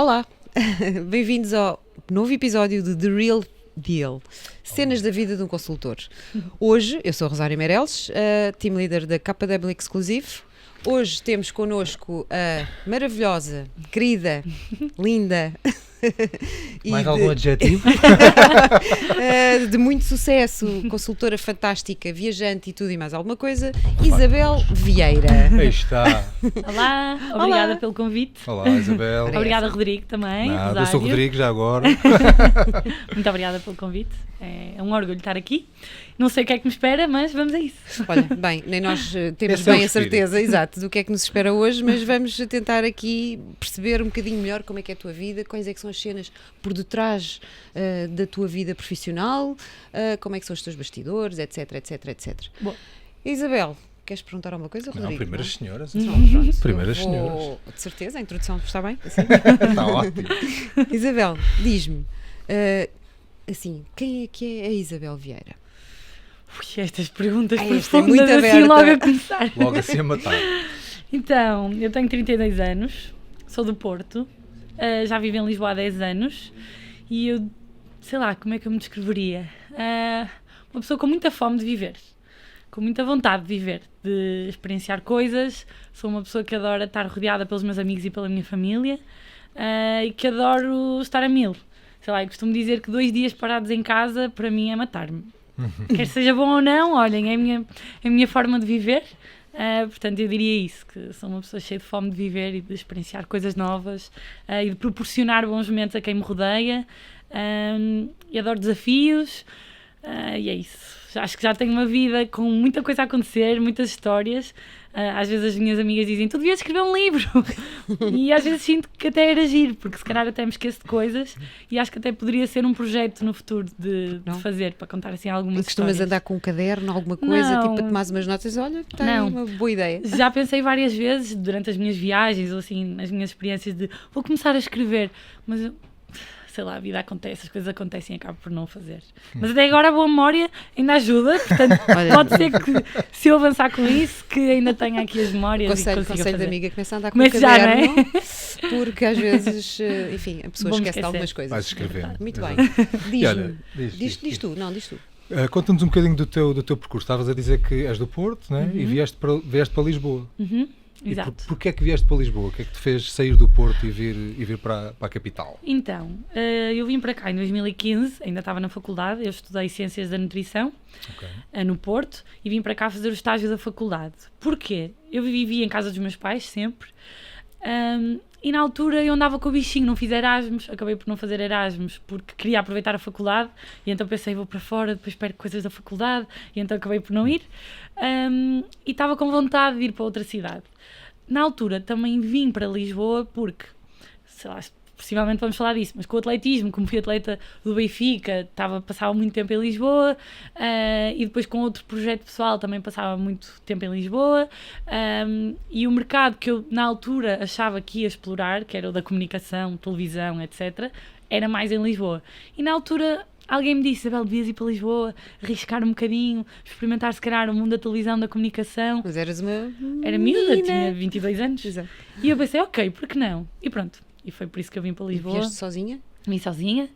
Olá, bem-vindos ao novo episódio de The Real Deal, cenas da vida de um consultor. Hoje, eu sou a Rosário Meireles, team leader da KW Exclusive. Hoje temos connosco a maravilhosa, querida, linda mais algum adjetivo? de muito sucesso, consultora fantástica, viajante e tudo e mais alguma coisa, Isabel Vieira. Aí está. Olá, obrigada pelo convite. Olá, Isabel. Obrigada, Rodrigo, também. Nada, eu sou o Rodrigo, já agora. Muito obrigada pelo convite. É um orgulho estar aqui. Não sei o que é que me espera, mas vamos a isso. Olha, bem, nem nós temos Esse é o bem a espírito. certeza, exato, do que é que nos espera hoje, mas vamos tentar aqui perceber um bocadinho melhor como é que é a tua vida, quais é que são as cenas por detrás da tua vida profissional, como é que são os teus bastidores, etc, etc, etc. Bom. Isabel, queres perguntar alguma coisa, Rodrigo? Não, primeiras senhoras. Pronto, Primeiras eu vou- De certeza, a introdução está bem? Assim? Está ótimo. Isabel, diz-me, assim, quem é que é a Isabel Vieira? Ui, estas perguntas Esta é profundas muito assim aberta. logo a começar. Logo assim a matar. Então, eu tenho 32 anos, sou do Porto, já vivo em Lisboa há 10 anos e eu, sei lá, como é que eu me descreveria? Uma pessoa com muita fome de viver, com muita vontade de viver, de experienciar coisas. Sou uma pessoa que adora estar rodeada pelos meus amigos e pela minha família e que adoro estar a mil. Sei lá, eu costumo dizer que 2 dias parados em casa para mim é matar-me. Quer seja bom ou não, olhem, é a minha forma de viver. Portanto, eu diria isso, que sou uma pessoa cheia de fome de viver e de experienciar coisas novas e de proporcionar bons momentos a quem me rodeia. E adoro desafios e é isso. Acho que já tenho uma vida com muita coisa a acontecer, muitas histórias. Às vezes as minhas amigas dizem, tu devias escrever um livro. E às vezes sinto que até era giro, porque se calhar até me esqueço de coisas e acho que até poderia ser um projeto no futuro de fazer, para contar assim algumas Costumas histórias. andar com um caderno, alguma coisa, Não. tipo para tomar umas notas, olha, está aí Não. uma boa ideia. Já pensei várias vezes durante as minhas viagens ou assim, nas minhas experiências de vou começar a escrever, mas eu, sei lá, a vida acontece, as coisas acontecem e acabo por não fazer. Mas até agora a boa memória ainda ajuda, portanto Olha. pode ser que se eu avançar com isso, que ainda tenha aqui as memórias e Conselho consiga de fazer. amiga, começa a andar com Comece um já, caderno, não porque às vezes, enfim, a pessoa Vou-me esquece de esquecer. algumas coisas. Vais escrevendo. Muito bem. Exato. E olha, Diz-me. diz Diz tu, não, diz tu. Conta-nos um bocadinho do teu percurso. Estavas a dizer que és do Porto, né? E vieste para Lisboa. E Exato. porquê é que vieste para Lisboa? O que é que te fez sair do Porto e vir para a capital? Então, eu vim para cá em 2015, ainda estava na faculdade, eu estudei Ciências da Nutrição no Porto e vim para cá fazer o estágio da faculdade. Porquê? Eu vivia em casa dos meus pais sempre e na altura eu andava com o bichinho, não fiz Erasmus, acabei por não fazer Erasmus porque queria aproveitar a faculdade e então pensei vou para fora, depois perco coisas da faculdade e então acabei por não ir e estava com vontade de ir para outra cidade. Na altura também vim para Lisboa porque, sei lá, possivelmente vamos falar disso, mas com o atletismo, como fui atleta do Benfica, passava muito tempo em Lisboa e depois com outro projeto pessoal também passava muito tempo em Lisboa e o mercado que eu na altura achava que ia explorar, que era o da comunicação, televisão, etc., era mais em Lisboa. E na altura alguém me disse, Isabel, devias ir para Lisboa, arriscar um bocadinho, experimentar se calhar o mundo da televisão, da comunicação. Mas eras uma Era miúda, menina. tinha 22 anos. Exato. E eu pensei, ok, por que não? E pronto. E foi por isso que eu vim para Lisboa. Vieste sozinha? Vim sozinha.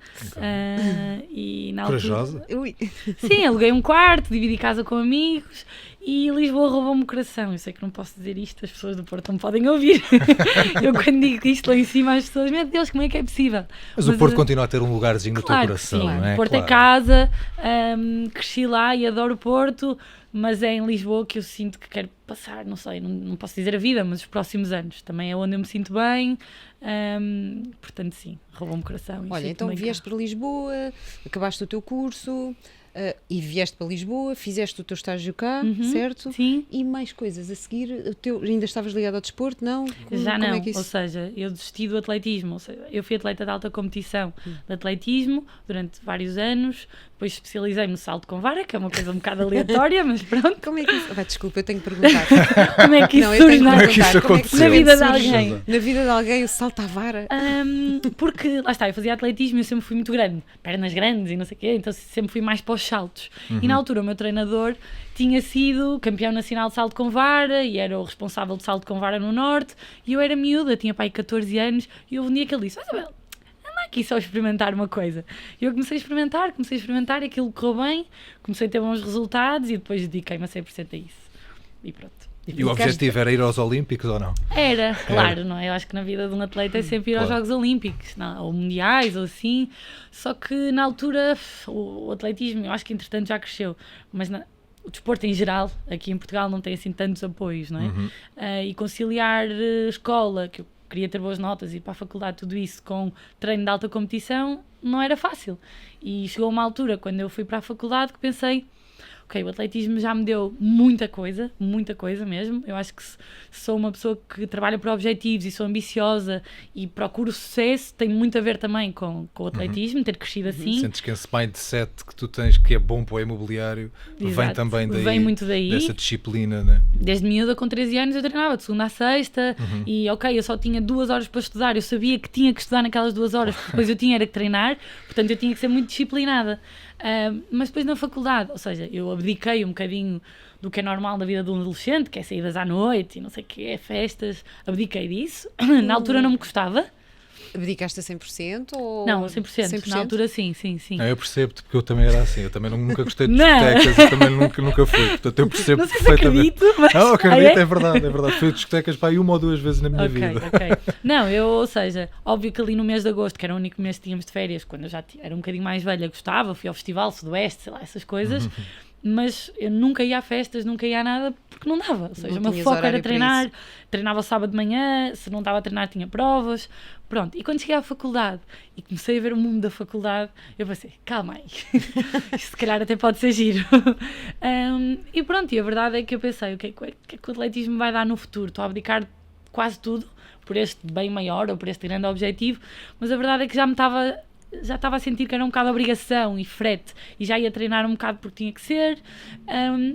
E na altura... Corajosa? Ui. Sim, aluguei um quarto, dividi casa com amigos e Lisboa roubou-me o coração. Eu sei que não posso dizer isto, as pessoas do Porto não podem ouvir. Eu quando digo isto lá em cima, as pessoas, meu Deus, como é que é possível? Mas o Porto continua a ter um lugarzinho no teu Claro que coração, sim. não é? O Porto é Claro. casa, cresci lá e adoro o Porto, mas é em Lisboa que eu sinto que quero passar, não sei, não posso dizer a vida, mas os próximos anos. Também é onde eu me sinto bem, portanto sim, roubou-me o coração. e Olha, sinto-me então bem cá. vieste para Lisboa, acabaste o teu curso e vieste para Lisboa, fizeste o teu estágio cá, certo? Sim. E mais coisas a seguir, ainda estavas ligado ao desporto, não? Já Como não, é que ou isso... seja, eu desisti do atletismo, ou seja, eu fui atleta de alta competição de atletismo durante vários anos, depois especializei-me no salto com vara, que é uma coisa um bocado aleatória, mas pronto, Como é que isso... Desculpa, eu tenho que perguntar. como é que isso Não, eu tenho surge que na, Como é que isso perguntar, como é que aconteceu? na vida de surge alguém? Na vida de alguém o salto à vara. Porque, lá está, eu fazia atletismo e eu sempre fui muito grande, pernas grandes e não sei o quê, então sempre fui mais para os saltos. E na altura o meu treinador tinha sido campeão nacional de salto com vara e era o responsável de salto com vara no Norte, e eu era miúda, tinha pai 14 anos, e houve um dia que ele disse: Isabel, anda aqui só a experimentar uma coisa. E eu comecei a experimentar e aquilo correu bem, comecei a ter bons resultados e depois dediquei-me a 100% a isso. E pronto. E o objetivo era ir aos Olímpicos ou não? Era, claro, não é? Eu acho que na vida de um atleta é sempre ir aos Jogos Olímpicos, não, ou mundiais, ou assim. Só que na altura o atletismo, eu acho que entretanto já cresceu, mas o desporto em geral, aqui em Portugal, não tem assim tantos apoios, não é? E conciliar escola, que eu queria ter boas notas, ir para a faculdade, tudo isso, com treino de alta competição, não era fácil. E chegou uma altura, quando eu fui para a faculdade, que pensei: ok, o atletismo já me deu muita coisa mesmo. Eu acho que se sou uma pessoa que trabalha por objetivos e sou ambiciosa e procuro sucesso, tem muito a ver também com o atletismo, ter crescido assim. Sentes que esse mindset que tu tens, que é bom para o imobiliário, vem Exato, também daí, vem muito daí. dessa disciplina, né? Desde miúda, com 13 anos, eu treinava de segunda a sexta e, ok, eu só tinha 2 horas para estudar, eu sabia que tinha que estudar naquelas 2 horas, porque depois eu tinha era que treinar, portanto eu tinha que ser muito disciplinada. Mas depois na faculdade, ou seja, eu abdiquei um bocadinho do que é normal na vida de um adolescente, que é saídas à noite e não sei o que, festas, abdiquei disso. Na altura não me gostava. Abdicaste a 100% ou... Não, 100%. Na altura sim. Eu percebo-te, porque eu também era assim, eu também nunca gostei de discotecas, eu também nunca fui, portanto eu percebo não sei perfeitamente. Se acredito, mas... Não, acredito, é verdade. Fui a discotecas para aí 1 ou 2 vezes na minha vida. Ok. Não, ou seja, óbvio que ali no mês de agosto, que era o único mês que tínhamos de férias, quando eu já era um bocadinho mais velha, gostava, fui ao Festival Sudoeste, sei lá, essas coisas, mas eu nunca ia a festas, nunca ia a nada, porque não dava. Ou seja, o meu foco era treinar, treinava sábado de manhã, se não estava a treinar tinha provas, pronto. E quando cheguei à faculdade e comecei a ver o mundo da faculdade, eu pensei: calma aí, isto se calhar até pode ser giro. E pronto, e a verdade é que eu pensei: o que é que o atletismo vai dar no futuro? Estou a abdicar quase tudo por este bem maior ou por este grande objetivo, mas a verdade é que já estava a sentir que era um bocado obrigação e frete, e já ia treinar um bocado porque tinha que ser.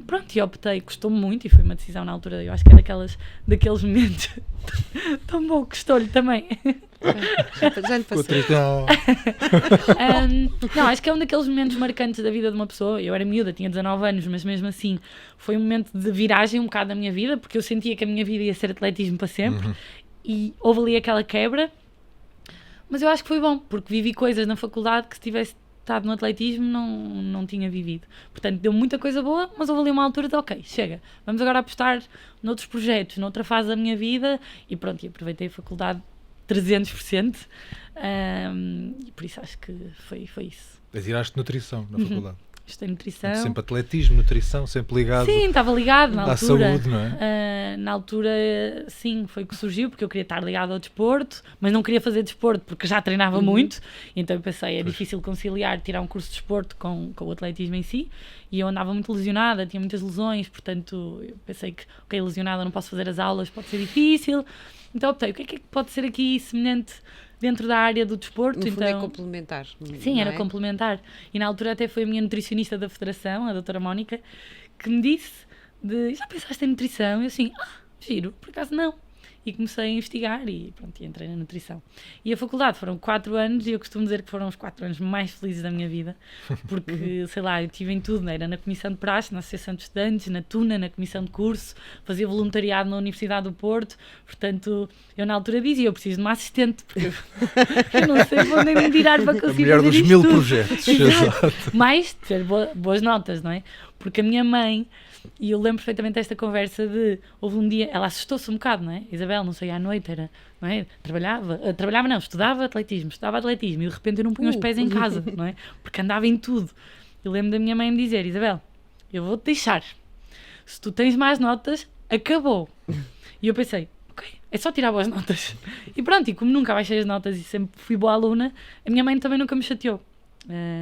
Pronto, e optei, custou-me muito, e foi uma decisão na altura, eu acho que é daqueles momentos tão bom, custou-lhe também. Já lhe passou. Não, acho que é um daqueles momentos marcantes da vida de uma pessoa. Eu era miúda, tinha 19 anos, mas mesmo assim foi um momento de viragem um bocado da minha vida, porque eu sentia que a minha vida ia ser atletismo para sempre, e houve ali aquela quebra. Mas eu acho que foi bom, porque vivi coisas na faculdade que se tivesse estado no atletismo não tinha vivido. Portanto, deu muita coisa boa, mas houve ali uma altura de: ok, chega, vamos agora apostar noutros projetos, noutra fase da minha vida, e pronto, e aproveitei a faculdade 300%, e por isso acho que foi isso. Mas tiraste nutrição na faculdade. Estudei nutrição. Sempre atletismo, nutrição, sempre ligado. Sim, estava ligado na à altura. saúde, não é? Na altura, sim, foi que surgiu, porque eu queria estar ligado ao desporto, mas não queria fazer desporto porque já treinava muito, então eu pensei: é difícil conciliar, tirar um curso de desporto com o atletismo em si, e eu andava muito lesionada, tinha muitas lesões, portanto eu pensei que, ok, lesionada não posso fazer as aulas, pode ser difícil, então optei: o que é que pode ser aqui semelhante dentro da área do desporto? No fundo então, é complementar. Sim, era complementar. E na altura até foi a minha nutricionista da federação, a doutora Mónica, que me disse: já pensaste em nutrição? Eu assim: giro, por acaso não. E comecei a investigar e pronto, entrei na nutrição. E a faculdade foram 4 anos, e eu costumo dizer que foram os 4 anos mais felizes da minha vida, porque, sei lá, eu estive em tudo, né? Era na comissão de praxe, na associação de estudantes, na TUNA, na comissão de curso, fazia voluntariado na Universidade do Porto, portanto, eu na altura dizia: eu preciso de uma assistente, porque eu não sei onde me virar para conseguir A mulher fazer dos isto 1000 tudo. projetos. Exato. Mais ter boas notas, não é? Porque a minha mãe, e eu lembro perfeitamente desta conversa houve um dia, ela assustou-se um bocado, não é? Isabel, não sei, à noite era, não é? Estudava atletismo, e de repente eu não punha os pés em casa, não é? Porque andava em tudo. Eu lembro da minha mãe me dizer: Isabel, eu vou-te deixar, se tu tens más notas, acabou. E eu pensei: ok, é só tirar boas notas. E pronto, e como nunca baixei as notas e sempre fui boa aluna, a minha mãe também nunca me chateou.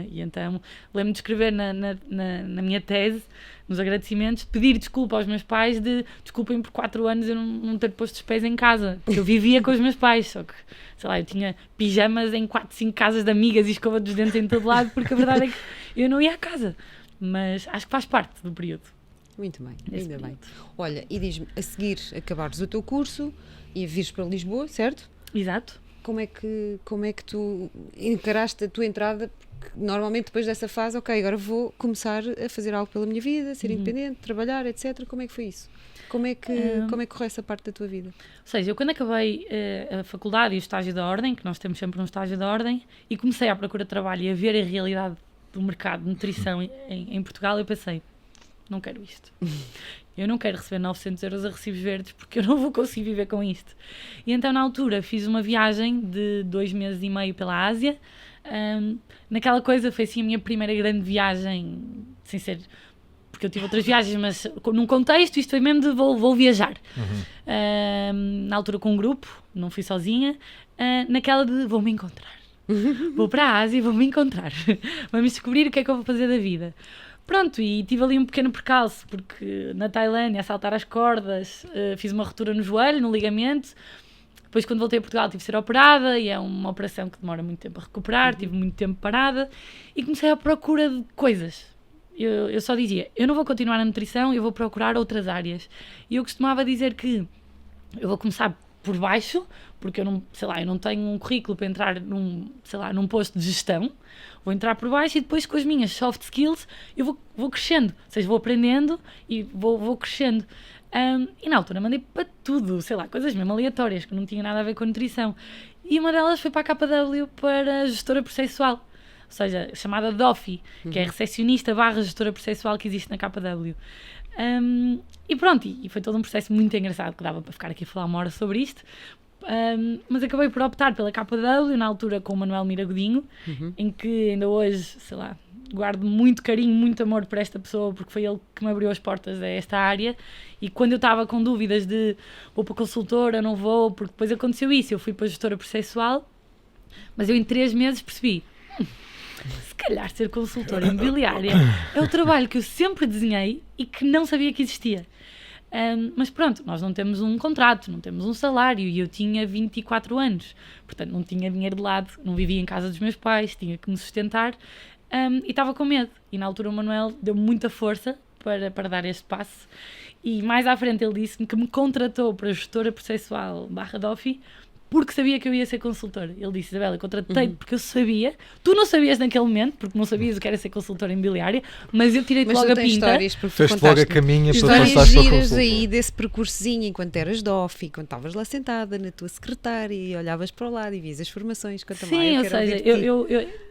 E então lembro-me de escrever na minha tese, nos agradecimentos, pedir desculpa aos meus pais desculpem por 4 anos eu não ter posto os pés em casa, porque eu vivia com os meus pais, só que, sei lá, eu tinha pijamas em 4, 5 casas de amigas e escova dos dentes em todo lado, porque a verdade é que eu não ia à casa, mas acho que faz parte do período. Muito bem, Nesse ainda período. bem. Olha, e diz-me, a seguir acabares o teu curso e vires para Lisboa, certo? Exato. como é que tu encaraste a tua entrada? Porque normalmente depois dessa fase, ok, agora vou começar a fazer algo pela minha vida, ser independente, trabalhar, etc. Como é que foi isso? Como é que correu essa parte da tua vida? Ou seja, eu quando acabei a faculdade e o estágio da ordem, que nós temos sempre um estágio da ordem, e comecei à procura de trabalho e a ver a realidade do mercado de nutrição em Portugal, eu pensei, não quero isto. Eu não quero receber 900 euros a recibos verdes porque eu não vou conseguir viver com isto. E então, na altura, fiz uma viagem de 2 meses e meio pela Ásia. Naquela coisa foi assim a minha primeira grande viagem, sem ser... Porque eu tive outras viagens, mas num contexto, isto foi mesmo de vou viajar. Na altura com um grupo, não fui sozinha. Naquela de vou-me encontrar. Vou para a Ásia e vou-me encontrar. Vamos descobrir o que é que eu vou fazer da vida. Pronto, e tive ali um pequeno percalço, porque na Tailândia, a saltar as cordas, fiz uma ruptura no joelho, no ligamento. Depois, quando voltei a Portugal, tive de ser operada, e é uma operação que demora muito tempo a recuperar, tive muito tempo parada, e comecei à procura de coisas. Eu só dizia, eu não vou continuar na nutrição, eu vou procurar outras áreas. E eu costumava dizer que eu vou começar por baixo, porque eu não tenho um currículo para entrar num posto de gestão. Vou entrar por baixo e depois com as minhas soft skills eu vou crescendo. Ou seja, vou aprendendo e vou crescendo. E na altura mandei para tudo, coisas mesmo aleatórias, que não tinha nada a ver com a nutrição. E uma delas foi para a KW para gestora processual. Ou seja, chamada DOFI, que é a recepcionista / gestora processual que existe na KW. E pronto, e foi todo um processo muito engraçado, que dava para ficar aqui a falar uma hora sobre isto. Mas acabei por optar pela KW, na altura com o Manuel Miragodinho, em que ainda hoje, guardo muito carinho, muito amor por esta pessoa, porque foi ele que me abriu as portas a esta área. E quando eu estava com dúvidas de vou para consultora, não vou, porque depois aconteceu isso, eu fui para a gestora processual, mas eu em 3 meses percebi, se calhar ser consultora imobiliária é o trabalho que eu sempre desenhei e que não sabia que existia. Mas pronto, nós não temos um contrato, não temos um salário, e eu tinha 24 anos, portanto não tinha dinheiro de lado, não vivia em casa dos meus pais, tinha que me sustentar, e estava com medo. E na altura o Manuel deu-me muita força para dar este passo, e mais à frente ele disse-me que me contratou para a gestora processual / DOFI, porque sabia que eu ia ser consultora. Ele disse, Isabela, eu contratei-te porque eu sabia. Tu não sabias naquele momento, porque não sabias o que era ser consultora imobiliária, mas eu tirei-te logo a pinta. Histórias, porque fez-te logo a caminha para histórias passares para a giras consultora. aí desse percursozinho, enquanto eras DOFI, quando estavas lá sentada na tua secretária e olhavas para o lado e vias as formações. Sim, ou seja,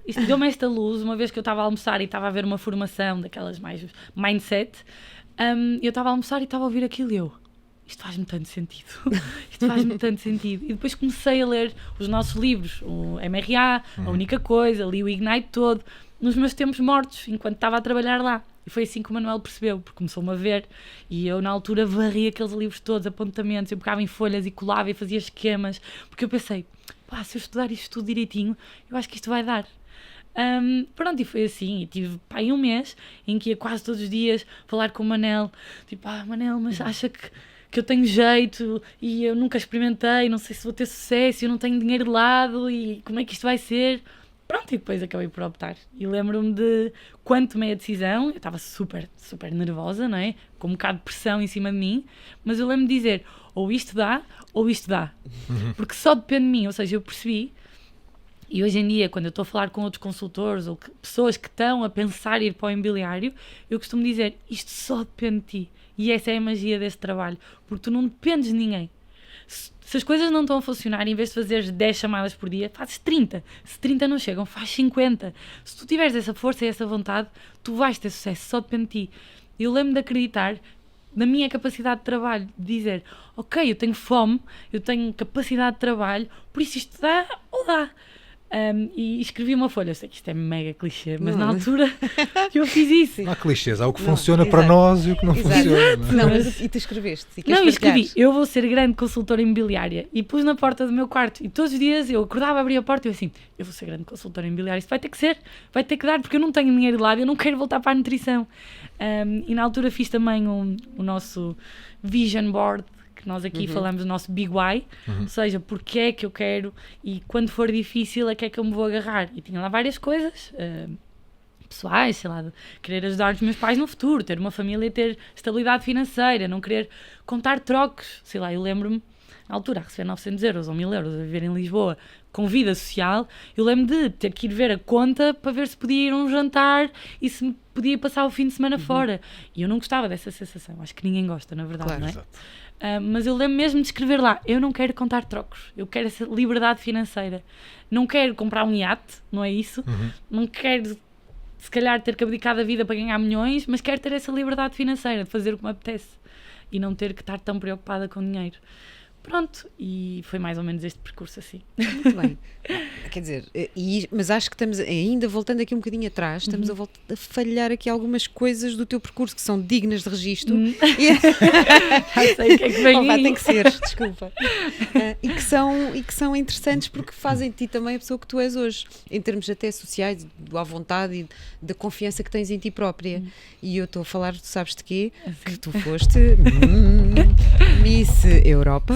isto deu-me esta luz, uma vez que eu estava a almoçar e estava a ver uma formação daquelas mais mindset, eu estava a almoçar e estava a ouvir aquilo e eu... Isto faz-me tanto sentido. Isto faz-me tanto sentido. E depois comecei a ler os nossos livros, o MRA, A Única Coisa, li o Ignite todo, nos meus tempos mortos, enquanto estava a trabalhar lá. E foi assim que o Manuel percebeu, porque começou-me a ver. E eu, na altura, varri aqueles livros todos, apontamentos, eu pegava em folhas e colava e fazia esquemas, porque eu pensei, se eu estudar isto tudo direitinho, eu acho que isto vai dar. Pronto, e foi assim, e tive aí um mês em que ia quase todos os dias falar com o Manel, tipo, Manel, mas acha que eu tenho jeito e eu nunca experimentei, não sei se vou ter sucesso, eu não tenho dinheiro de lado e como é que isto vai ser? Pronto, e depois acabei por optar. E lembro-me de quando tomei a decisão, eu estava super, super nervosa, não é? Com um bocado de pressão em cima de mim, mas eu lembro-me de dizer, ou isto dá, ou isto dá. Porque só depende de mim, ou seja, eu percebi. E hoje em dia, quando eu estou a falar com outros consultores ou pessoas que estão a pensar em ir para o imobiliário, eu costumo dizer, isto só depende de ti. E essa é a magia desse trabalho, porque tu não dependes de ninguém. Se as coisas não estão a funcionar, em vez de fazeres 10 chamadas por dia, fazes 30. Se 30 não chegam, faz 50. Se tu tiveres essa força e essa vontade, tu vais ter sucesso, só depende de ti. Eu lembro de acreditar na minha capacidade de trabalho, de dizer, ok, eu tenho fome, eu tenho capacidade de trabalho, por isso isto dá ou dá. E escrevi uma folha, eu sei que isto é mega clichê, mas na altura eu fiz isso. Não há clichês, há o que funciona para nós e o que não funciona. Não, mas e tu escreveste? Escrevi, eu vou ser grande consultora imobiliária, e pus na porta do meu quarto, e todos os dias eu acordava, abria a porta e eu assim, eu vou ser grande consultora imobiliária, isto vai ter que ser, vai ter que dar, porque eu não tenho dinheiro de lado, eu não quero voltar para a nutrição. E na altura fiz também o nosso vision board, que nós aqui falamos do nosso Big Why, ou seja, porque é que eu quero e quando for difícil a que é que eu me vou agarrar. E tinha lá várias coisas pessoais, de querer ajudar os meus pais no futuro, ter uma família e ter estabilidade financeira, não querer contar trocos, eu lembro-me na altura, a receber 900 euros ou 1000 euros a viver em Lisboa, com vida social, eu lembro de ter que ir ver a conta para ver se podia ir a um jantar e se podia passar o fim de semana fora. E eu não gostava dessa sensação, acho que ninguém gosta, na verdade, Claro. não é? Exato. Mas eu lembro mesmo de escrever lá, eu não quero contar trocos, eu quero essa liberdade financeira. Não quero comprar um iate, não é isso? Não quero, se calhar, ter que abdicar da vida para ganhar milhões, mas quero ter essa liberdade financeira, de fazer o que me apetece e não ter que estar tão preocupada com dinheiro. Pronto, e foi mais ou menos este percurso assim. Muito bem. Quer dizer, mas acho que estamos, ainda voltando aqui um bocadinho atrás, estamos a falhar aqui algumas coisas do teu percurso que são dignas de registro. Já sei o que é que vem Oh, vá, aí. tem que ser, desculpa. E que são interessantes porque fazem de ti também a pessoa que tu és hoje, em termos até sociais, do à vontade e da confiança que tens em ti própria. E eu estou a falar, tu sabes de quê? Que tu foste Miss Europa.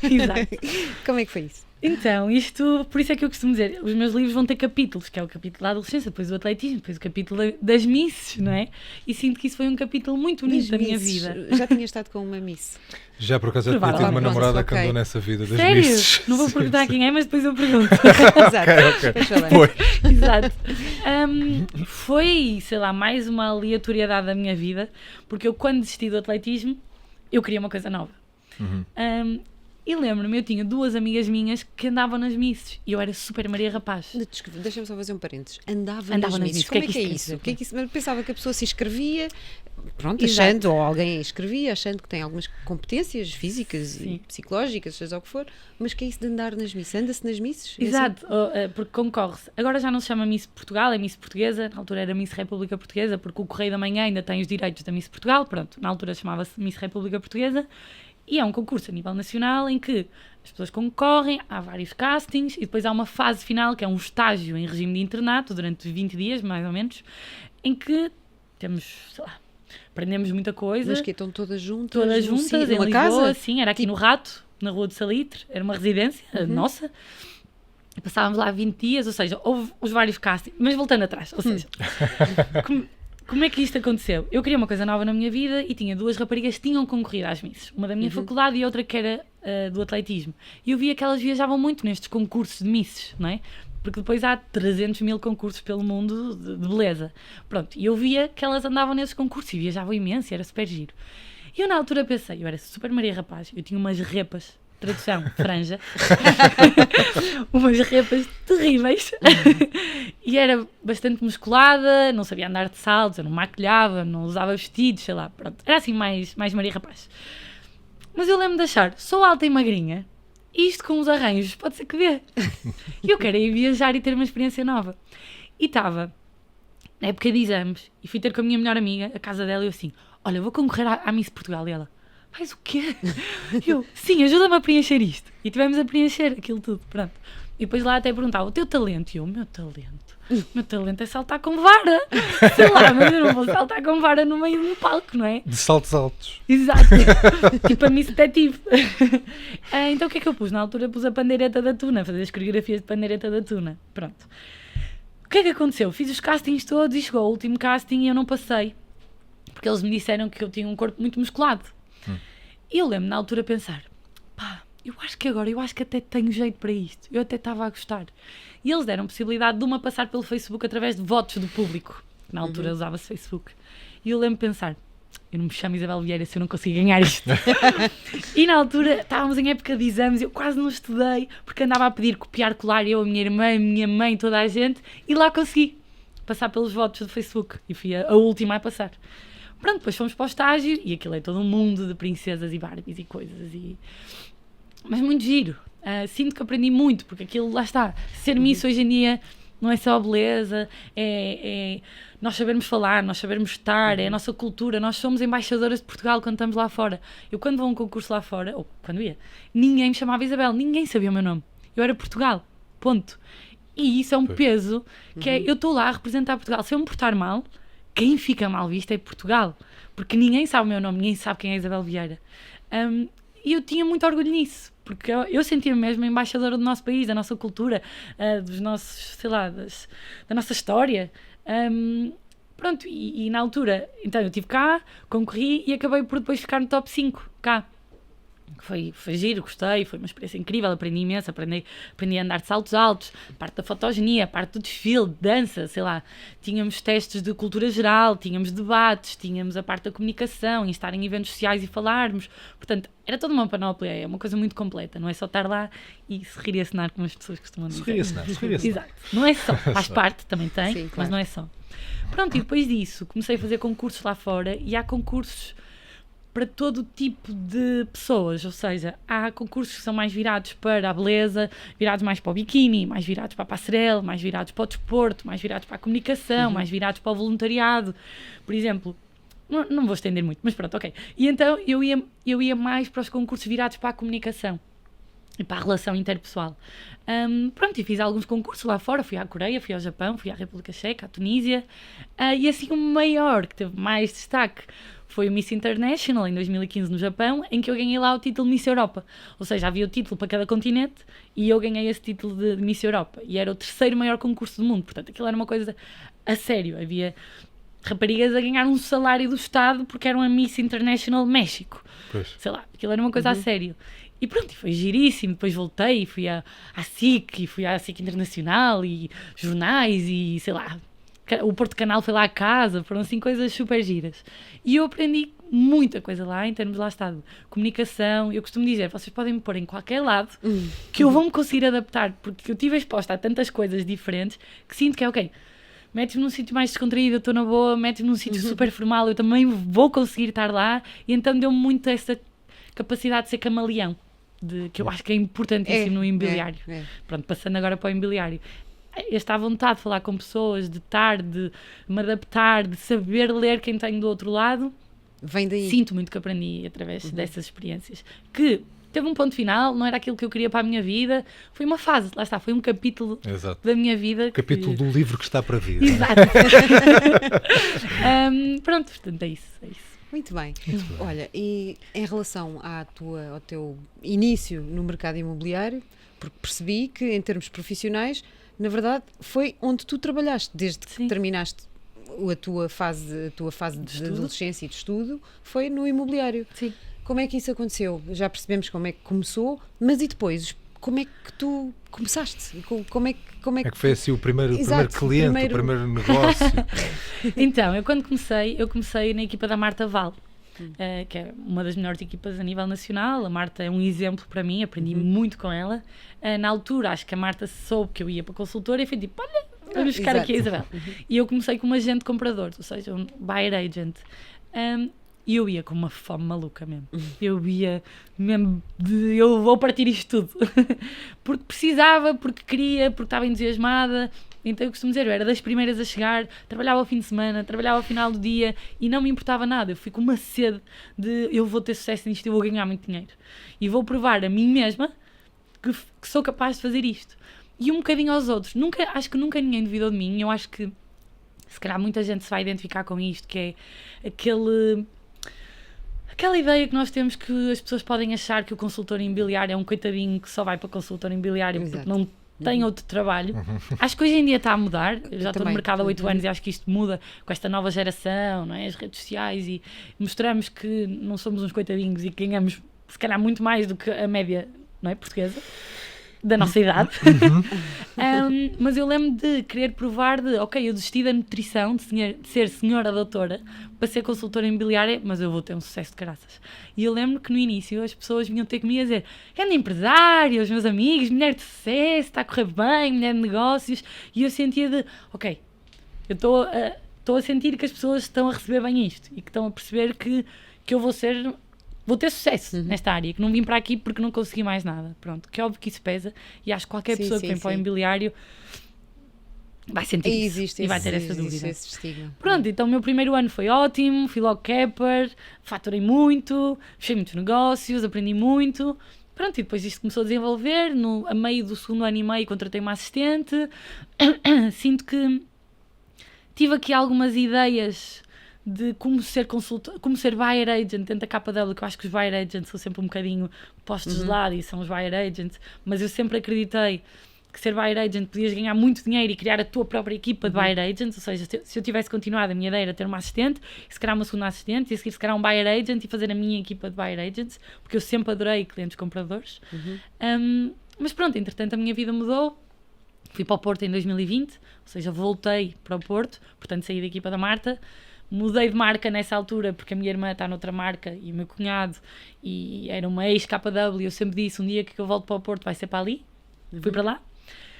Exato. Como é que foi isso? Então, isto, por isso é que eu costumo dizer, os meus livros vão ter capítulos, que é o capítulo da adolescência, depois o atletismo, depois o capítulo das misses, não é? E sinto que isso foi um capítulo muito bonito da minha vida. Já tinha estado com uma Miss. Já por acaso eu tinha tido uma Provavelmente. namorada que Ok. andou nessa vida das Sério? misses. Não vou Sim, perguntar sim. quem é, mas depois eu pergunto. Exato. Ok. Depois falamos. Pois. Exato. Foi, sei lá, mais uma aleatoriedade da minha vida, porque eu, quando desisti do atletismo, eu queria uma coisa nova. E lembro-me, eu tinha 2 amigas minhas que andavam nas misses e eu era super Maria Rapaz. Desculpa, deixa-me só fazer um parênteses. Andava Andava nas nas misses. misses. Como é O que é quer isso? dizer? O que é que isso? Eu pensava que a pessoa se inscrevia, pronto, Exato. achando, ou alguém escrevia, achando que tem algumas competências físicas e Sim. psicológicas, seja o que for, mas que é isso de andar nas misses? Anda-se nas misses? É assim? Exato, porque concorre-se. Agora já não se chama Miss Portugal, é Miss Portuguesa. Na altura era Miss República Portuguesa, porque o Correio da Manhã ainda tem os direitos da Miss Portugal. Pronto, na altura chamava-se Miss República Portuguesa. E é um concurso a nível nacional em que as pessoas concorrem, há vários castings e depois há uma fase final, que é um estágio em regime de internato, durante 20 dias, mais ou menos, em que temos, sei lá, aprendemos muita coisa. Mas que estão todas juntas? Todas num juntas, sítio, em numa Lisboa, casa? sim, era aqui no Rato, na Rua do Salitre, era uma residência nossa. E passávamos lá 20 dias, ou seja, houve os vários castings, mas voltando atrás, ou seja, como é que isto aconteceu? Eu queria uma coisa nova na minha vida e tinha 2 raparigas que tinham concorrido às misses, uma da minha faculdade e outra que era do atletismo. E eu via que elas viajavam muito nestes concursos de misses, não é? Porque depois há 300 mil concursos pelo mundo de beleza. Pronto, e eu via que elas andavam nesses concursos e viajavam imenso, e era super giro. E eu na altura pensei, eu era super Maria Rapaz, eu tinha umas repas, tradução, franja, umas repas terríveis, e era bastante musculada, não sabia andar de saltos, eu não maquilhava, não usava vestidos, sei lá, pronto, era assim mais Maria Rapaz. Mas eu lembro de achar, sou alta e magrinha, isto com os arranjos, pode ser que dê. E eu quero ir viajar e ter uma experiência nova. E estava na época de exames, e fui ter com a minha melhor amiga, a casa dela, e eu assim, olha, vou concorrer à Miss Portugal, e ela, faz o quê? Eu, sim, ajuda-me a preencher isto. E tivemos a preencher aquilo tudo, pronto. E depois lá até perguntava, o teu talento? E eu, o meu talento é saltar com vara. Sei lá, mas eu não vou saltar com vara no meio de um palco, não é? De saltos altos. Exato. Tipo a Miss Detetive. Então o que é que eu pus? Na altura pus a pandeireta da tuna, fazer as coreografias de pandeireta da tuna. Pronto. O que é que aconteceu? Fiz os castings todos e chegou o último casting e eu não passei. Porque eles me disseram que eu tinha um corpo muito musculado. E eu lembro na altura pensar, pá, eu acho que até tenho jeito para isto. Eu até estava a gostar. E eles deram possibilidade de uma passar pelo Facebook através de votos do público. Na altura usava-se Facebook. E eu lembro de pensar, eu não me chamo Isabel Vieira se eu não consigo ganhar isto. E na altura estávamos em época de exames, eu quase não estudei, porque andava a pedir copiar, colar, eu, a minha irmã, a minha mãe, toda a gente, e lá consegui passar pelos votos do Facebook. E fui a última a passar. Pronto, depois fomos para o estágio e aquilo é todo um mundo de princesas e Barbies e coisas. Mas muito giro. Sinto que aprendi muito, porque aquilo, lá está, ser Miss hoje em dia não é só beleza, é nós sabermos falar, nós sabermos estar, é a nossa cultura, nós somos embaixadoras de Portugal quando estamos lá fora. Eu quando vou a um concurso lá fora, ou quando ia, ninguém me chamava Isabel, ninguém sabia o meu nome. Eu era Portugal, ponto. E isso é um peso, que é, eu estou lá a representar Portugal. Se eu me portar mal, quem fica mal visto é Portugal, porque ninguém sabe o meu nome, ninguém sabe quem é Isabel Vieira. E eu tinha muito orgulho nisso, porque eu sentia-me mesmo embaixadora do nosso país, da nossa cultura, dos nossos, sei lá, da nossa história. Pronto, e na altura, então eu estive cá, concorri e acabei por depois ficar no top 5, cá. Foi giro, gostei, foi uma experiência incrível, aprendi imenso, aprendi a andar de saltos altos, parte da fotogenia, parte do desfile, dança, sei lá, tínhamos testes de cultura geral, tínhamos debates, tínhamos a parte da comunicação, em estar em eventos sociais e falarmos, portanto, era toda uma panóplia, é uma coisa muito completa, não é só estar lá e sorrir e assinar como as pessoas costumam dizer. Sorrir e assinar. Exato, não é só, faz parte, também tem, Sim, claro. mas não é só. Pronto, e depois disso, comecei a fazer concursos lá fora, e há concursos para todo tipo de pessoas, ou seja, há concursos que são mais virados para a beleza, virados mais para o biquíni, mais virados para a passarela, mais virados para o desporto, mais virados para a comunicação, mais virados para o voluntariado. Por exemplo, não vou estender muito, mas pronto, ok. E então eu ia mais para os concursos virados para a comunicação e para a relação interpessoal. Pronto, e fiz alguns concursos lá fora, fui à Coreia, fui ao Japão, fui à República Checa, à Tunísia, e assim o maior, que teve mais destaque, foi o Miss International, em 2015, no Japão, em que eu ganhei lá o título de Miss Europa. Ou seja, havia o título para cada continente e eu ganhei esse título de Miss Europa. E era o terceiro maior concurso do mundo. Portanto, aquilo era uma coisa a sério. Havia raparigas a ganhar um salário do Estado porque eram a Miss International México. Pois. Sei lá, aquilo era uma coisa a sério. E pronto, foi giríssimo. Depois voltei e fui à SIC, e fui à SIC Internacional, e jornais, e sei lá, o Porto Canal foi lá à casa, foram assim coisas super giras. E eu aprendi muita coisa lá, em termos, lá está, de comunicação. Eu costumo dizer, vocês podem me pôr em qualquer lado, que eu vou-me conseguir adaptar, porque eu estive exposta a tantas coisas diferentes, que sinto que é ok. Metes-me num sítio mais descontraído, eu estou na boa, metes-me num sítio super formal, eu também vou conseguir estar lá, e então deu-me muito essa capacidade de ser camaleão, que eu acho que é importantíssimo no imobiliário. Pronto, passando agora para o imobiliário. Esta vontade de falar com pessoas, de estar, de me adaptar, de saber ler quem tenho do outro lado, Vem daí. sinto muito que aprendi através dessas experiências. Que teve um ponto final, não era aquilo que eu queria para a minha vida, foi uma fase, lá está, foi um capítulo Exato. da minha vida. Capítulo do livro que está para vir. Exato. Pronto, portanto, é isso. Muito bem. Olha, e em relação ao teu início no mercado imobiliário, porque percebi que em termos profissionais, na verdade, foi onde tu trabalhaste, desde que terminaste a tua fase de adolescência e de estudo, foi no imobiliário. Sim. Como é que isso aconteceu? Já percebemos como é que começou, mas e depois? Como é que tu começaste? Como é que foi assim o primeiro Exato, cliente, o primeiro negócio? Então, eu comecei na equipa da Marta Val, que é uma das melhores equipas a nível nacional. A Marta é um exemplo para mim, aprendi muito com ela. Na altura, acho que a Marta soube que eu ia para consultora e foi tipo, olha, vamos buscar aqui a Isabel. E eu comecei como agente comprador, ou seja, um buyer agent. E eu ia com uma fome maluca mesmo. Eu ia mesmo eu vou partir isto tudo. Porque precisava, porque queria, porque estava entusiasmada. Então eu costumo dizer, eu era das primeiras a chegar, trabalhava ao fim de semana, trabalhava ao final do dia e não me importava nada. Eu fui com uma sede de eu vou ter sucesso nisto, eu vou ganhar muito dinheiro. E vou provar a mim mesma que sou capaz de fazer isto. E um bocadinho aos outros. Acho que nunca ninguém duvidou de mim. Eu acho que se calhar muita gente se vai identificar com isto, que é aquela ideia que nós temos que as pessoas podem achar que o consultor imobiliário é um coitadinho que só vai para consultor imobiliário porque não tem outro trabalho. Acho que hoje em dia está a mudar. Eu já estou no mercado há 8 anos e acho que isto muda com esta nova geração, não é? As redes sociais, e mostramos que não somos uns coitadinhos e que ganhamos se calhar muito mais do que a média, não é, portuguesa, da nossa idade. Mas eu lembro de querer provar ok, eu desisti da nutrição, de ser senhora doutora para ser consultora imobiliária, mas eu vou ter um sucesso de caraças. E eu lembro que no início as pessoas vinham ter comigo a dizer, grande empresário, os meus amigos, mulher de sucesso, está a correr bem, mulher de negócios, e eu sentia ok, eu estou a sentir que as pessoas estão a receber bem isto e que estão a perceber que eu vou ter sucesso nesta área, que não vim para aqui porque não consegui mais nada. Pronto, que é óbvio que isso pesa, e acho que qualquer pessoa que vem para o imobiliário vai sentir isso e vai ter essa dúvida. Esse estigma. Pronto, então o meu primeiro ano foi ótimo, fui logo capper, faturei muito, fechei muitos negócios, aprendi muito. Pronto, e depois isto começou a desenvolver. A meio do segundo ano e meio contratei uma assistente. Sinto que tive aqui algumas ideias de como ser buyer agent dentro da KW, que eu acho que os buyer agents são sempre um bocadinho postos de lado e são os buyer agents, mas eu sempre acreditei que ser buyer agent podias ganhar muito dinheiro e criar a tua própria equipa de buyer agents, ou seja, se eu tivesse continuado, a minha ideia era ter uma assistente, se calhar uma segunda assistente, e a seguir se calhar um buyer agent e fazer a minha equipa de buyer agents, porque eu sempre adorei clientes compradores. Mas pronto, entretanto a minha vida mudou, fui para o Porto em 2020, ou seja, voltei para o Porto, portanto saí da equipa da Marta, mudei de marca nessa altura porque a minha irmã está noutra marca e o meu cunhado, e era uma ex-KW, eu sempre disse, um dia que eu volto para o Porto vai ser para ali, fui para lá.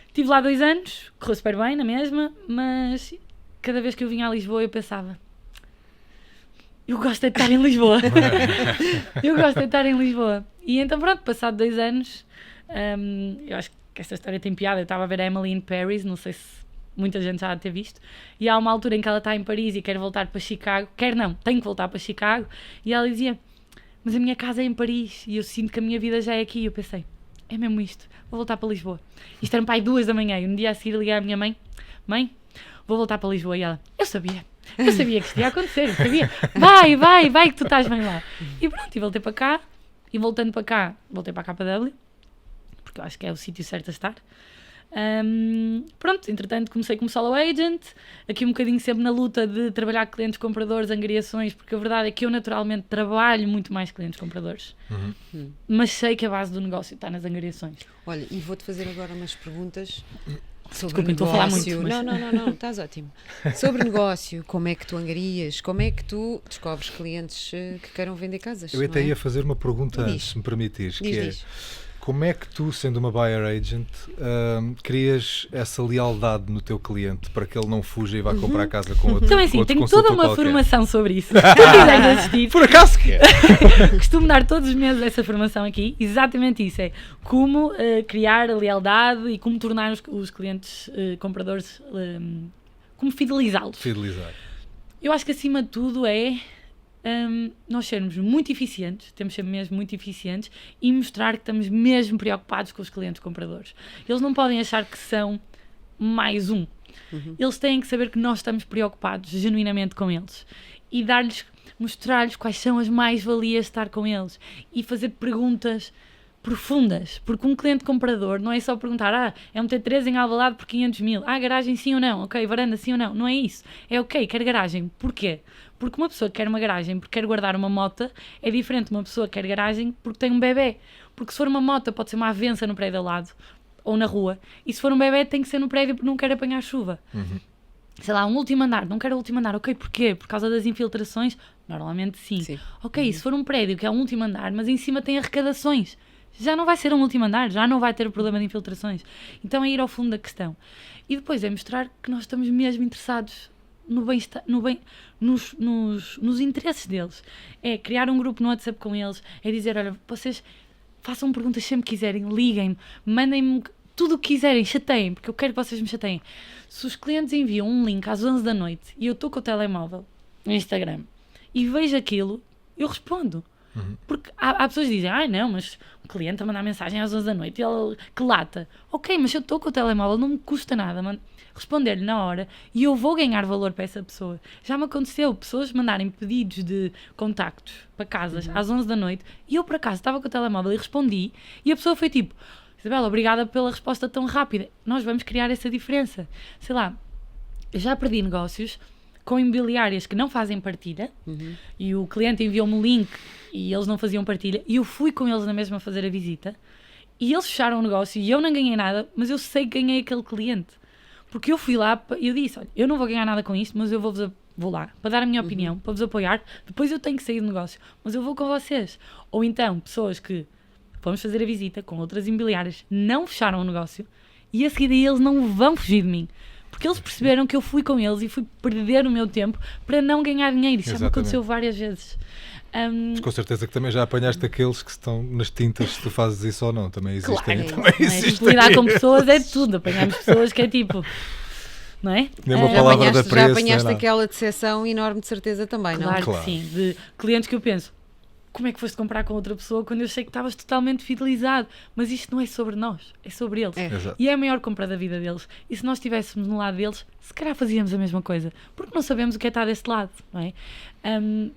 Estive lá 2 anos, correu super bem na mesma, mas cada vez que eu vinha a Lisboa eu pensava, eu gosto de estar em Lisboa. Eu gosto de estar em Lisboa. E então pronto, passado 2 anos, eu acho que esta história tem piada, eu estava a ver a Emily in Paris, não sei se muita gente já há de ter visto, e há uma altura em que ela está em Paris e quer voltar para Chicago, tem que voltar para Chicago, e ela dizia, mas a minha casa é em Paris, e eu sinto que a minha vida já é aqui, e eu pensei, é mesmo isto, vou voltar para Lisboa. Isto era para aí 2 da manhã, e no dia a seguir liguei à minha mãe, vou voltar para Lisboa, e ela, eu sabia que isto ia acontecer, eu sabia, vai, que tu estás bem lá. E pronto, e voltei para cá, e voltando para cá, voltei para a KW, porque eu acho que é o sítio certo a estar. Pronto, entretanto comecei como solo agent, aqui um bocadinho sempre na luta de trabalhar clientes compradores, angariações, porque a verdade é que eu naturalmente trabalho muito mais clientes compradores, mas sei que a base do negócio está nas angariações. Olha, e vou-te fazer agora umas perguntas sobre Desculpem, estou a falar negócio. muito, mas... Não, estás ótimo. Sobre negócio, como é que tu angarias, como é que tu descobres clientes que queiram vender casas? Eu até não é? ia fazer uma pergunta Diz. antes, se me permitires, que Diz. como é que tu, sendo uma buyer agent, crias essa lealdade no teu cliente para que ele não fuja e vá comprar a casa com outro Então é assim, outro tenho consultor toda uma qualquer? formação sobre isso. Se quiseres assistir, Por acaso que é? costumo dar todos os meses essa formação aqui. Exatamente isso, é como criar a lealdade e como tornar os clientes compradores, como fidelizá-los. Fidelizar. Eu acho que acima de tudo é nós sermos muito eficientes, temos de ser mesmo muito eficientes e mostrar que estamos mesmo preocupados com os clientes compradores. Eles não podem achar que são mais um. Eles têm que saber que nós estamos preocupados genuinamente com eles e mostrar-lhes quais são as mais-valias de estar com eles e fazer perguntas profundas, porque um cliente comprador não é só perguntar, é um T3 em Alvalade por 500 mil, garagem sim ou não, ok, varanda sim ou não, não é isso, é ok, quer garagem, porquê? Porque uma pessoa que quer uma garagem porque quer guardar uma mota é diferente de uma pessoa que quer garagem porque tem um bebê, porque se for uma mota pode ser uma avença no prédio ao lado ou na rua, e se for um bebê tem que ser no prédio porque não quer apanhar chuva. Sei lá, um último andar, não quero o último andar, ok, porquê? Por causa das infiltrações? Normalmente sim. Ok, se for um prédio que é um último andar, mas em cima tem arrecadações, já não vai ser um último andar, já não vai ter o problema de infiltrações. Então é ir ao fundo da questão. E depois é mostrar que nós estamos mesmo interessados no bem-estar, nos interesses deles. É criar um grupo no WhatsApp com eles, é dizer, olha, vocês façam perguntas sempre quiserem, liguem-me, mandem-me tudo o que quiserem, chateiem, porque eu quero que vocês me chateiem. Se os clientes enviam um link às 11 da noite e eu estou com o telemóvel no Instagram e vejo aquilo, eu respondo. Porque há pessoas que dizem, não, mas o cliente a mandar mensagem às 11 da noite, ele que lata. Ok, mas se eu estou com o telemóvel, não me custa nada responder-lhe na hora e eu vou ganhar valor para essa pessoa. Já me aconteceu pessoas mandarem pedidos de contactos para casas às 11 da noite e eu, por acaso, estava com o telemóvel e respondi e a pessoa foi tipo, Isabela, obrigada pela resposta tão rápida. Nós vamos criar essa diferença. Sei lá, eu já perdi negócios com imobiliárias que não fazem partilha e o cliente enviou-me um link e eles não faziam partilha e eu fui com eles na mesma fazer a visita e eles fecharam o negócio e eu não ganhei nada, mas eu sei que ganhei aquele cliente porque eu fui lá e eu disse, olha, eu não vou ganhar nada com isto, mas eu vou lá para dar a minha opinião, para vos apoiar, depois eu tenho que sair do negócio, mas eu vou com vocês. Ou então, pessoas que vamos fazer a visita com outras imobiliárias, não fecharam o negócio e a seguir eles não vão fugir de mim. Porque eles perceberam que eu fui com eles e fui perder o meu tempo para não ganhar dinheiro. Isso já me aconteceu várias vezes. Mas com certeza que também já apanhaste aqueles que estão nas tintas se tu fazes isso ou não. Também existem. Claro, também existem. Lidar com pessoas é tudo. Apanhamos pessoas que é tipo... Não é? Nem uma palavra da já preço, apanhaste aquela decepção enorme de certeza também, claro não? Claro que sim. De clientes que eu penso, como é que foste comprar com outra pessoa quando eu sei que estavas totalmente fidelizado? Mas isto não é sobre nós, é sobre eles. Exato. E é a maior compra da vida deles. E se nós estivéssemos no lado deles, se calhar fazíamos a mesma coisa. Porque não sabemos o que é estar desse lado, não é?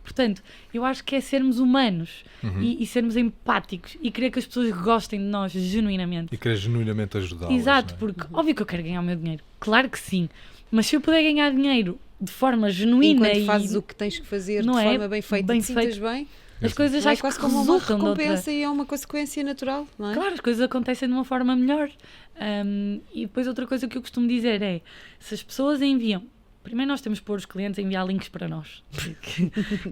Portanto, eu acho que é sermos humanos e sermos empáticos e querer que as pessoas gostem de nós genuinamente. E querer genuinamente ajudá-las. Exato, não é? porque óbvio que eu quero ganhar o meu dinheiro. Claro que sim. Mas se eu puder ganhar dinheiro de forma genuína Enquanto e fazes o que tens que fazer não de é? forma bem feita Bem e te sintas feito. bem, as coisas não é acho quase que como uma resultam de outra. recompensa e é uma consequência natural, não é? Claro, as coisas acontecem de uma forma melhor. E depois outra coisa que eu costumo dizer é, se as pessoas enviam, primeiro nós temos que pôr os clientes a enviar links para nós,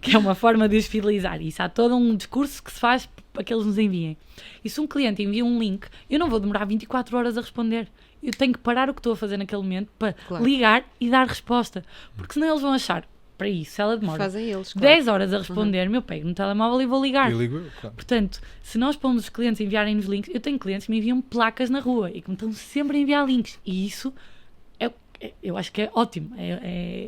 que é uma forma de os fidelizar. Isso há todo um discurso que se faz para que eles nos enviem. E se um cliente envia um link, eu não vou demorar 24 horas a responder. Eu tenho que parar o que estou a fazer naquele momento para ligar e dar resposta. Porque senão eles vão achar, para isso, se ela demora Fazem eles, claro. 10 horas a responder, eu pego no telemóvel e vou ligar. E ligo eu, claro. Portanto, se nós pomos os clientes a enviarem-nos links, eu tenho clientes que me enviam placas na rua e que me estão sempre a enviar links. E isso, eu acho que é ótimo,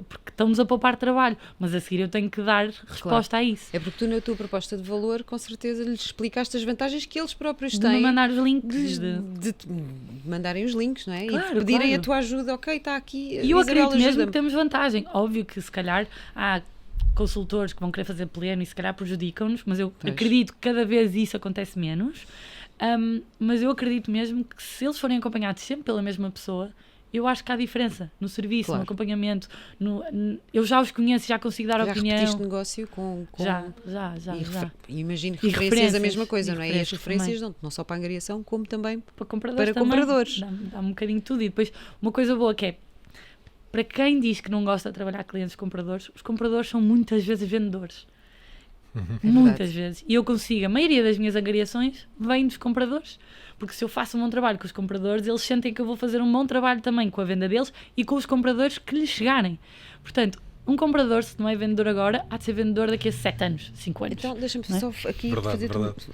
porque estão-nos a poupar trabalho. Mas a seguir eu tenho que dar resposta a isso. É porque tu na tua proposta de valor com certeza lhes explicaste as vantagens que eles próprios De me têm mandar os links. de te mandarem os links, não é? E Claro, de pedirem claro. a tua ajuda, ok, está aqui. E eu Isabel, acredito mesmo ajuda-me. que temos vantagem. Óbvio que se calhar há consultores que vão querer fazer pleno e se calhar prejudicam-nos, mas eu Pois. acredito que cada vez isso acontece menos. Mas eu acredito mesmo que se eles forem acompanhados sempre pela mesma pessoa, eu acho que há diferença no serviço, Claro. no acompanhamento. Eu já os conheço, já consigo dar Já opinião. repetiste negócio com... Já. E imagino que E referências é a referências, mesma coisa, e não é? E as referências referências também. dão-te não só para a angariação, como também Para compradores para também. compradores. Dá um bocadinho de tudo. E depois, uma coisa boa que é, para quem diz que não gosta de trabalhar clientes compradores, os compradores são muitas vezes vendedores. Muitas vezes. E eu consigo, a maioria das minhas angariações vem dos compradores. Porque se eu faço um bom trabalho com os compradores, eles sentem que eu vou fazer um bom trabalho também com a venda deles e com os compradores que lhes chegarem. Portanto, um comprador, se não é vendedor agora, há de ser vendedor daqui a 7 anos, 5 anos. Então, deixa-me Não é? só aqui Verdade.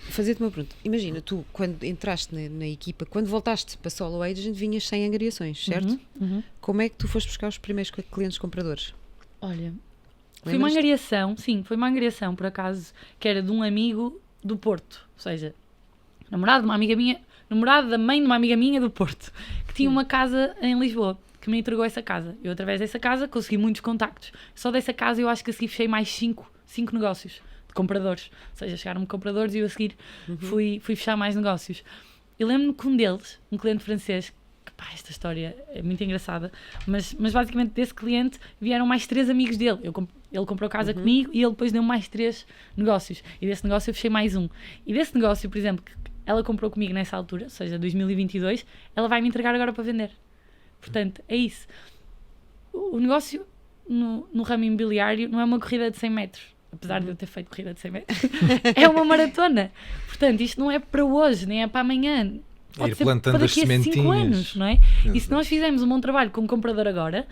fazer-te uma pergunta. Imagina, tu, quando entraste na equipa, quando voltaste para Solo Agent, vinhas sem angariações, certo? Como é que tu foste buscar os primeiros clientes compradores? Olha, foi Lembras-te? uma angariação, sim, foi uma angariação, por acaso, que era de um amigo do Porto. Ou seja, namorado de uma amiga minha, namorado da mãe de uma amiga minha do Porto, que tinha uma casa em Lisboa, que me entregou essa casa. Eu, através dessa casa, consegui muitos contactos. Só dessa casa eu acho que a seguir fechei mais 5 negócios de compradores. Ou seja, chegaram-me compradores e eu a seguir fui fechar mais negócios. Eu lembro-me que um deles, um cliente francês, que pá, esta história é muito engraçada, mas basicamente desse cliente vieram mais 3 amigos dele. Ele comprou casa comigo e ele depois deu mais 3 negócios. E desse negócio eu fechei mais um. E desse negócio, por exemplo, que ela comprou comigo nessa altura, ou seja, 2022, ela vai me entregar agora para vender. Portanto, é isso. O negócio no ramo imobiliário não é uma corrida de 100 metros, apesar de eu ter feito corrida de 100 metros. É uma maratona. Portanto, isto não é para hoje, nem é para amanhã. Pode Ir ser plantando para as daqui a 5 sementinhas. anos, não é? E se Exato. nós fizermos um bom trabalho com o comprador agora,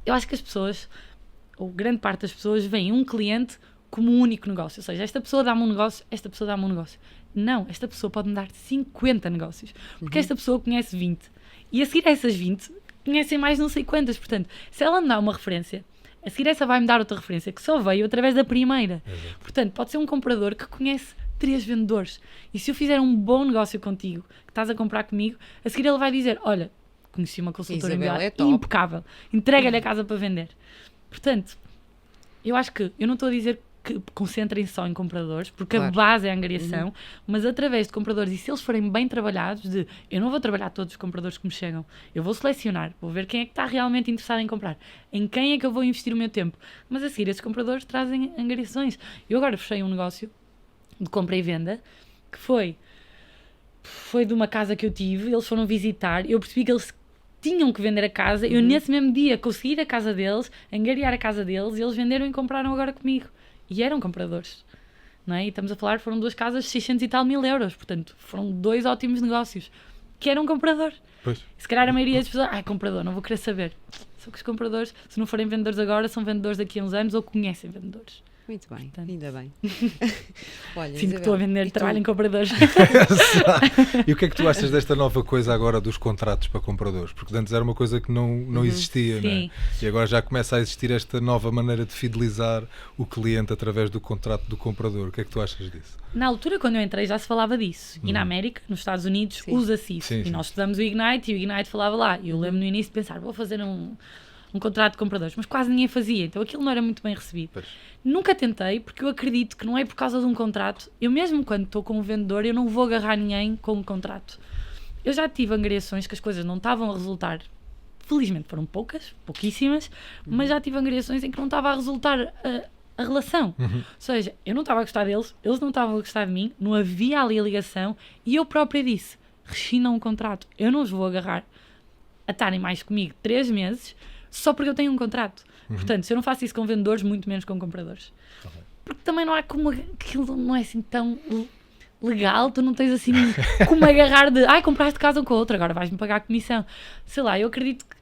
eu acho que as pessoas, ou grande parte das pessoas, veem um cliente como um único negócio. Ou seja, esta pessoa dá-me um negócio, esta pessoa dá-me um negócio. Não, esta pessoa pode me dar 50 negócios. Porque esta pessoa conhece 20. E a seguir a essas 20, conhecem mais não sei quantas. Portanto, se ela me dá uma referência, a seguir essa vai-me dar outra referência, que só veio através da primeira. Exato. Portanto, pode ser um comprador que conhece 3 vendedores. E se eu fizer um bom negócio contigo, que estás a comprar comigo, a seguir ele vai dizer, olha, conheci uma consultora Isabel imobiliária é top. impecável, entrega-lhe a casa para vender. Portanto, eu acho que, eu não estou a dizer que concentrem só em compradores, porque Claro. a base é a angariação, mas através de compradores, e se eles forem bem trabalhados, eu não vou trabalhar todos os compradores que me chegam, eu vou selecionar, vou ver quem é que está realmente interessado em comprar, em quem é que eu vou investir o meu tempo, mas a seguir esses compradores trazem angariações. Eu agora fechei um negócio de compra e venda, que foi de uma casa que eu tive, eles foram visitar, eu percebi que eles tinham que vender a casa, eu nesse mesmo dia consegui ir à casa deles, angariar a casa deles, e eles venderam e compraram agora comigo. E eram compradores, não é? E estamos a falar, foram 2 casas de 600 e tal mil euros, portanto, foram 2 ótimos negócios, que eram comprador. Pois. E se calhar a maioria das pessoas, comprador, não vou querer saber. Só que os compradores, se não forem vendedores agora, são vendedores daqui a uns anos ou conhecem vendedores. Muito bem, Portanto. ainda bem. Olha, Sinto que estou a Isabel, vender e tu? trabalho em compradores. E o que é que tu achas desta nova coisa agora dos contratos para compradores? Porque antes era uma coisa que não existia, não é? Sim. E agora já começa a existir esta nova maneira de fidelizar o cliente através do contrato do comprador. O que é que tu achas disso? Na altura, quando eu entrei, já se falava disso. E na América, nos Estados Unidos, Sim. usa-se isso. Sim, E sim. nós estudamos o Ignite e o Ignite falava lá. E eu lembro no início de pensar, vou fazer um contrato de compradores. Mas quase ninguém fazia, então aquilo não era muito bem recebido. Pois. Nunca tentei, porque eu acredito que não é por causa de um contrato. Eu mesmo quando estou com um vendedor, eu não vou agarrar ninguém com um contrato. Eu já tive angariações que as coisas não estavam a resultar. Felizmente foram pouquíssimas, mas já tive angariações em que não estava a resultar a relação. Ou seja, eu não estava a gostar deles, eles não estavam a gostar de mim, não havia ali a ligação e eu própria disse, rescindam um contrato. Eu não os vou agarrar a estarem mais comigo 3 meses só porque eu tenho um contrato. Portanto, se eu não faço isso com vendedores, muito menos com compradores. Ok. Porque também não há como, aquilo não é assim tão legal, tu não tens assim como agarrar de, compraste casa um com a outra, agora vais-me pagar a comissão. Sei lá, eu acredito que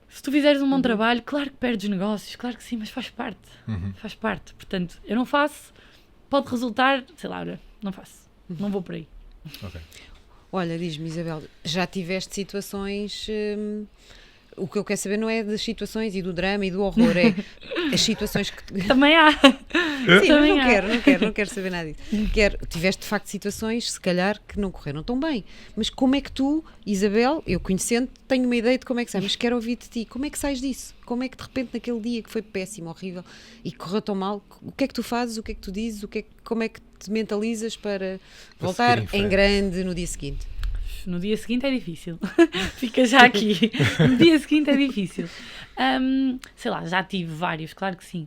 se tu fizeres um bom trabalho, claro que perdes negócios, claro que sim, mas faz parte. Faz parte. Portanto, eu não faço, pode resultar, sei lá, olha, não faço. Não vou por aí. Ok. Olha, diz-me, Isabel, já tiveste situações... o que eu quero saber não é das situações e do drama e do horror, é as situações que... Também há. Sim, Também mas não quero saber nada disso. Tiveste de facto situações, se calhar, que não correram tão bem. Mas como é que tu, Isabel, eu conhecendo, tenho uma ideia de como é que sai, mas quero ouvir de ti. Como é que sais disso? Como é que de repente naquele dia que foi péssimo, horrível e que correu tão mal, o que é que tu fazes, o que é que tu dizes, como é que te mentalizas para voltar seguir em frente. em grande no dia seguinte? No dia seguinte é difícil. Fica já aqui. No dia seguinte é difícil. Sei lá, já tive vários, claro que sim.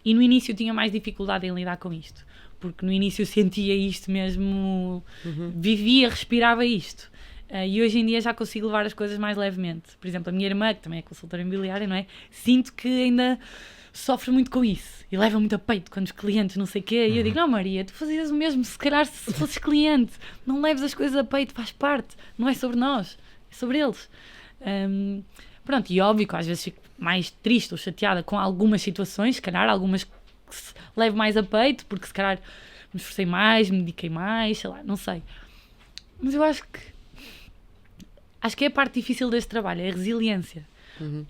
E no início eu tinha mais dificuldade em lidar com isto. Porque no início eu sentia isto mesmo, vivia, respirava isto. E hoje em dia já consigo levar as coisas mais levemente. Por exemplo, a minha irmã, que também é consultora imobiliária, não é? Sinto que ainda sofre muito com isso e leva muito a peito quando os clientes não sei o quê, e eu digo, não Maria, tu fazias o mesmo se calhar se fosses cliente, não leves as coisas a peito, faz parte, não é sobre nós, é sobre eles. Pronto, e óbvio que às vezes fico mais triste ou chateada com algumas situações, se calhar algumas que se levo mais a peito, porque se calhar me esforcei mais, me dediquei mais, sei lá, não sei. Mas eu acho que é a parte difícil deste trabalho, é a resiliência.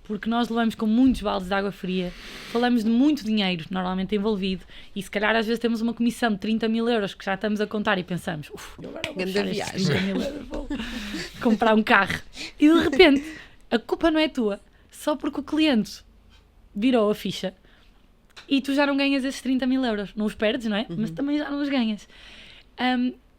Porque nós levamos com muitos baldes de água fria, falamos de muito dinheiro normalmente envolvido e se calhar às vezes temos uma comissão de 30 mil euros que já estamos a contar e pensamos, eu agora vou Grande fechar estes viagem. 30 mil euros, vou comprar um carro. E de repente a culpa não é tua, só porque o cliente virou a ficha e tu já não ganhas esses 30 mil euros. Não os perdes, não é? Mas também já não os ganhas.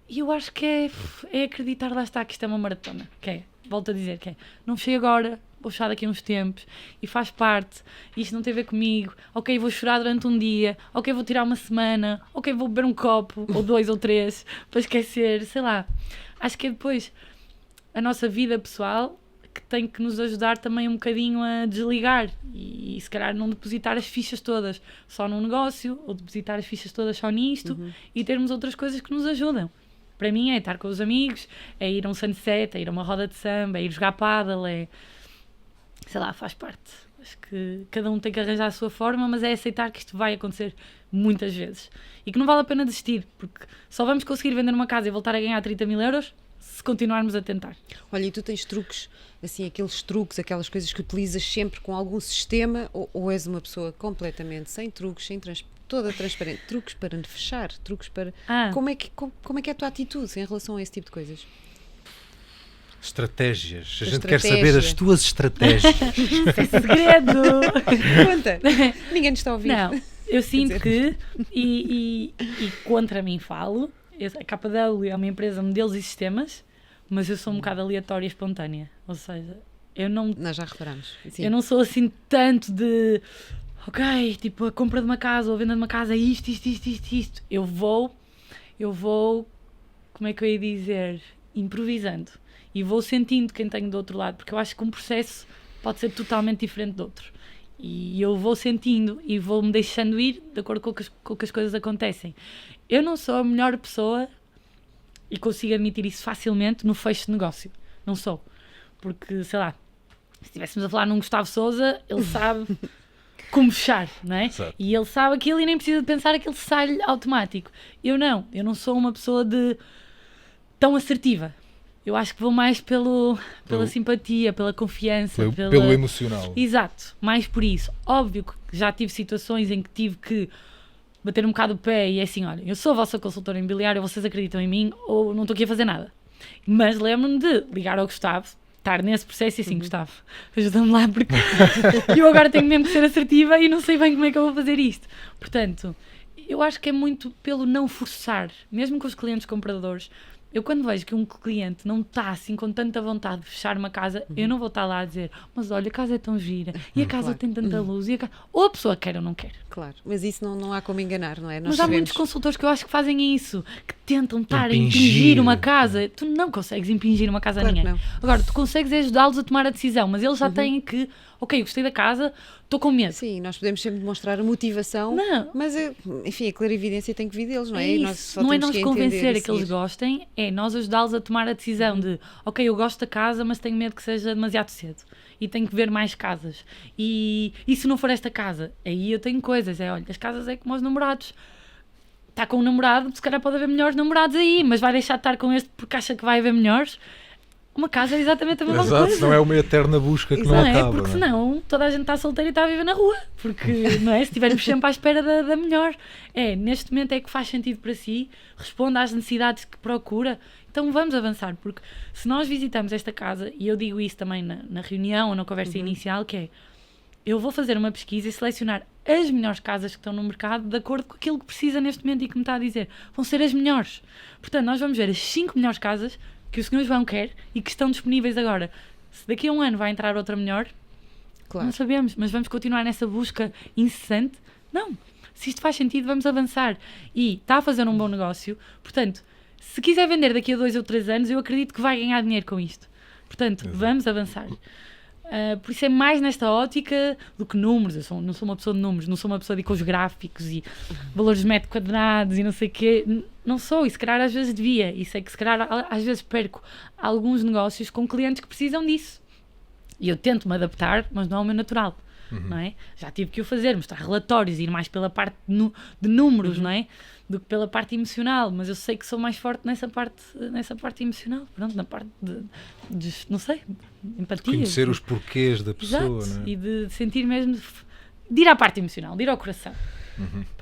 E eu acho que é acreditar, lá está, que isto é uma maratona. Que é, volto a dizer, que é, não fechei agora, vou fechar daqui a uns tempos e faz parte, isto não tem a ver comigo, ok, vou chorar durante um dia, ok, vou tirar uma semana, ok, vou beber um copo, ou 2 ou 3, para esquecer, sei lá. Acho que é depois a nossa vida pessoal que tem que nos ajudar também um bocadinho a desligar e se calhar não depositar as fichas todas só num negócio, ou depositar as fichas todas só nisto e termos outras coisas que nos ajudam. Para mim é estar com os amigos, é ir a um sunset, é ir a uma roda de samba, é ir jogar pádel, é... sei lá, faz parte. Acho que cada um tem que arranjar a sua forma, mas é aceitar que isto vai acontecer muitas vezes. E que não vale a pena desistir, porque só vamos conseguir vender uma casa e voltar a ganhar 30 mil euros se continuarmos a tentar. Olha, e tu tens truques, assim, aqueles truques, aquelas coisas que utilizas sempre com algum sistema, ou és uma pessoa completamente sem truques, toda transparente, truques para fechar, truques para... Como é que é a tua atitude em relação a esse tipo de coisas? Estratégias. A A gente quer estratégia. saber as tuas estratégias. Isso é segredo! Conta! Ninguém nos está a ouvir. Não, eu sinto que, e contra mim falo, a KW é uma empresa de modelos e sistemas, mas eu sou um bocado aleatória e espontânea. Ou seja, eu não Nós já reparamos. Sim. Eu não sou assim tanto de, ok, tipo a compra de uma casa ou a venda de uma casa é isto. Eu vou, como é que eu ia dizer, improvisando. E vou sentindo quem tenho do outro lado, porque eu acho que um processo pode ser totalmente diferente do outro. E eu vou sentindo e vou-me deixando ir de acordo com que as coisas acontecem. Eu não sou a melhor pessoa, e consigo admitir isso facilmente, no fecho de negócio. Não sou. Porque, sei lá, se estivéssemos a falar num Gustavo Sousa, ele sabe como fechar, não é? Certo. E ele sabe aquilo e nem precisa de pensar aquilo sai-lhe automático. Eu não sou uma pessoa tão assertiva. Eu acho que vou mais pela simpatia, pela confiança. Pelo emocional. Exato, mais por isso. Óbvio que já tive situações em que tive que bater um bocado o pé e é assim, olha, eu sou a vossa consultora imobiliária, vocês acreditam em mim ou não estou aqui a fazer nada. Mas lembro-me de ligar ao Gustavo, estar nesse processo e assim, Gustavo, ajuda-me lá porque eu agora tenho mesmo que ser assertiva e não sei bem como é que eu vou fazer isto. Portanto, eu acho que é muito pelo não forçar, mesmo com os clientes compradores. Eu quando vejo que um cliente não está assim com tanta vontade de fechar uma casa, eu não vou estar lá a dizer, mas olha, a casa é tão gira, e a casa Claro. tem tanta luz, e a casa... ou a pessoa quer ou não quer. Claro, mas isso não há como enganar, não é? Nós Mas há sabemos. muitos consultores que eu acho que fazem isso, que tentam estar a Impingir. impingir uma casa. Tu não consegues impingir uma casa Claro a que ninguém. não. Agora, tu consegues ajudá-los a tomar a decisão, mas eles já têm que, ok, eu gostei da casa, estou com medo. Sim, nós podemos sempre demonstrar a motivação, Não. mas, enfim, a clarividência tem que vir deles, não é? É E isso. nós só Não é temos nós que entender convencer e a que eles seguir. gostem, é nós ajudá-los a tomar a decisão de, ok, eu gosto da casa, mas tenho medo que seja demasiado cedo e tenho que ver mais casas. E se não for esta casa, aí eu tenho coisas, olha, as casas é como os namorados. Está com um namorado, se calhar pode haver melhores namorados aí, mas vai deixar de estar com este porque acha que vai haver melhores. Uma casa é exatamente a mesma Exato, coisa. senão é uma eterna busca que não Não é? acaba. Porque não é? senão toda a gente está solteira e está a viver na rua. Porque, não é? Se estivermos sempre à espera da melhor. Neste momento é que faz sentido para si, responda às necessidades que procura. Então vamos avançar, porque se nós visitamos esta casa, e eu digo isso também na reunião ou na conversa inicial, que é, eu vou fazer uma pesquisa e selecionar as melhores casas que estão no mercado de acordo com aquilo que precisa neste momento e que me está a dizer. Vão ser as melhores. Portanto, nós vamos ver as 5 melhores casas que o Sr. João quer e que estão disponíveis agora. Se daqui a um ano vai entrar outra melhor, Claro. não sabemos, mas vamos continuar nessa busca incessante? Não. Se isto faz sentido, vamos avançar. E está a fazer um bom negócio, portanto, se quiser vender daqui a 2 ou 3 anos, eu acredito que vai ganhar dinheiro com isto. Portanto, vamos avançar. Por isso é mais nesta ótica do que números. Eu não sou uma pessoa de números, não sou uma pessoa de ir com os gráficos e valores de metro quadrados e não sei o quê. Não sou, e se calhar às vezes devia. E sei que se calhar às vezes perco alguns negócios com clientes que precisam disso. E eu tento-me adaptar, mas não é o meu natural. Não é? Já tive que o fazer, mostrar relatórios, ir mais pela parte de números, não é? Do que pela parte emocional, mas eu sei que sou mais forte nessa parte emocional, pronto, na parte de não sei, de empatia. Conhecer os porquês da pessoa, Exato, não é? e de sentir mesmo, de ir à parte emocional, de ir ao coração.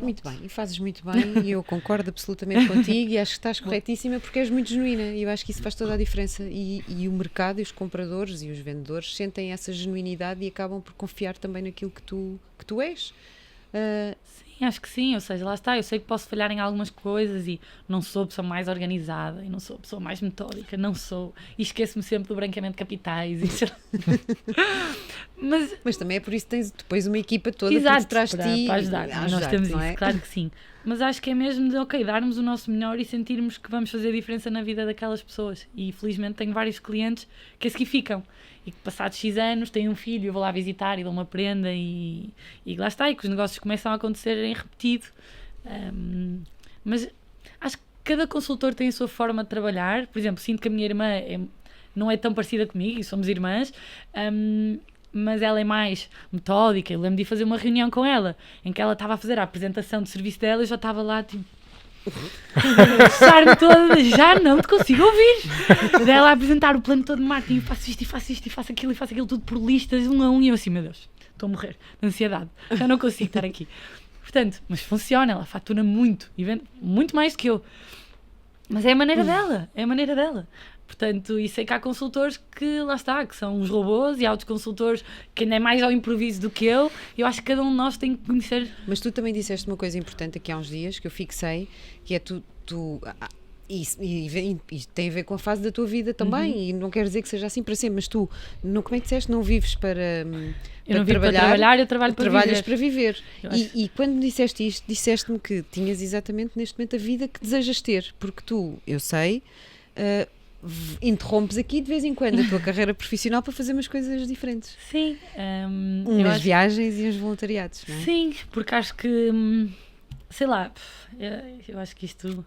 Muito bem, e fazes muito bem e eu concordo absolutamente contigo e acho que estás corretíssima porque és muito genuína e eu acho que isso faz toda a diferença e o mercado e os compradores e os vendedores sentem essa genuinidade e acabam por confiar também naquilo que tu és. Sim, acho que sim, ou seja, lá está, eu sei que posso falhar em algumas coisas e não sou a pessoa mais organizada e não sou a pessoa mais metódica, não sou, e esqueço-me sempre do branqueamento de capitais Mas também é por isso que tens depois uma equipa toda exato, por trás de ti para ajudar, a nós temos não isso, é? claro que sim, mas acho que é mesmo de, ok, darmos o nosso melhor e sentirmos que vamos fazer diferença na vida daquelas pessoas, e felizmente tenho vários clientes que a seguir ficam, e que passados X anos têm um filho, eu vou lá visitar e dou uma prenda e lá está, e que os negócios começam a acontecer em repetido. Mas acho que cada consultor tem a sua forma de trabalhar. Por exemplo, sinto que a minha irmã não é tão parecida comigo, e somos irmãs, mas ela é mais metódica. Eu lembro de ir fazer uma reunião com ela, em que ela estava a fazer a apresentação de serviço dela e eu já estava lá, tipo, me toda, já não te consigo ouvir. Dela a apresentar o plano todo de marketing, e faço isto, e faço isto, e faço aquilo, tudo por listas, um a um, e eu assim, meu Deus, estou a morrer de ansiedade, já não consigo estar aqui. Portanto, mas funciona, ela fatura muito, e vende muito mais do que eu. Mas é a maneira dela, Portanto, e sei que há consultores que, lá está, que são os robôs, e há outros consultores que ainda é mais ao improviso do que eu. Eu acho que cada um de nós tem que conhecer. Mas tu também disseste uma coisa importante aqui há uns dias, que eu fixei, que é e tem a ver com a fase da tua vida também, e não quero dizer que seja assim para sempre, mas tu, como é que disseste, não vives para Eu não vivo para trabalhar, eu trabalho para trabalhas viver. para viver. Eu acho. E quando me disseste isto, disseste-me que tinhas exatamente neste momento a vida que desejas ter, porque tu, eu sei, interrompes aqui de vez em quando a tua carreira profissional para fazer umas coisas diferentes. Sim. Umas viagens e uns voluntariados, não é? Sim, porque acho que, sei lá, eu acho que isto...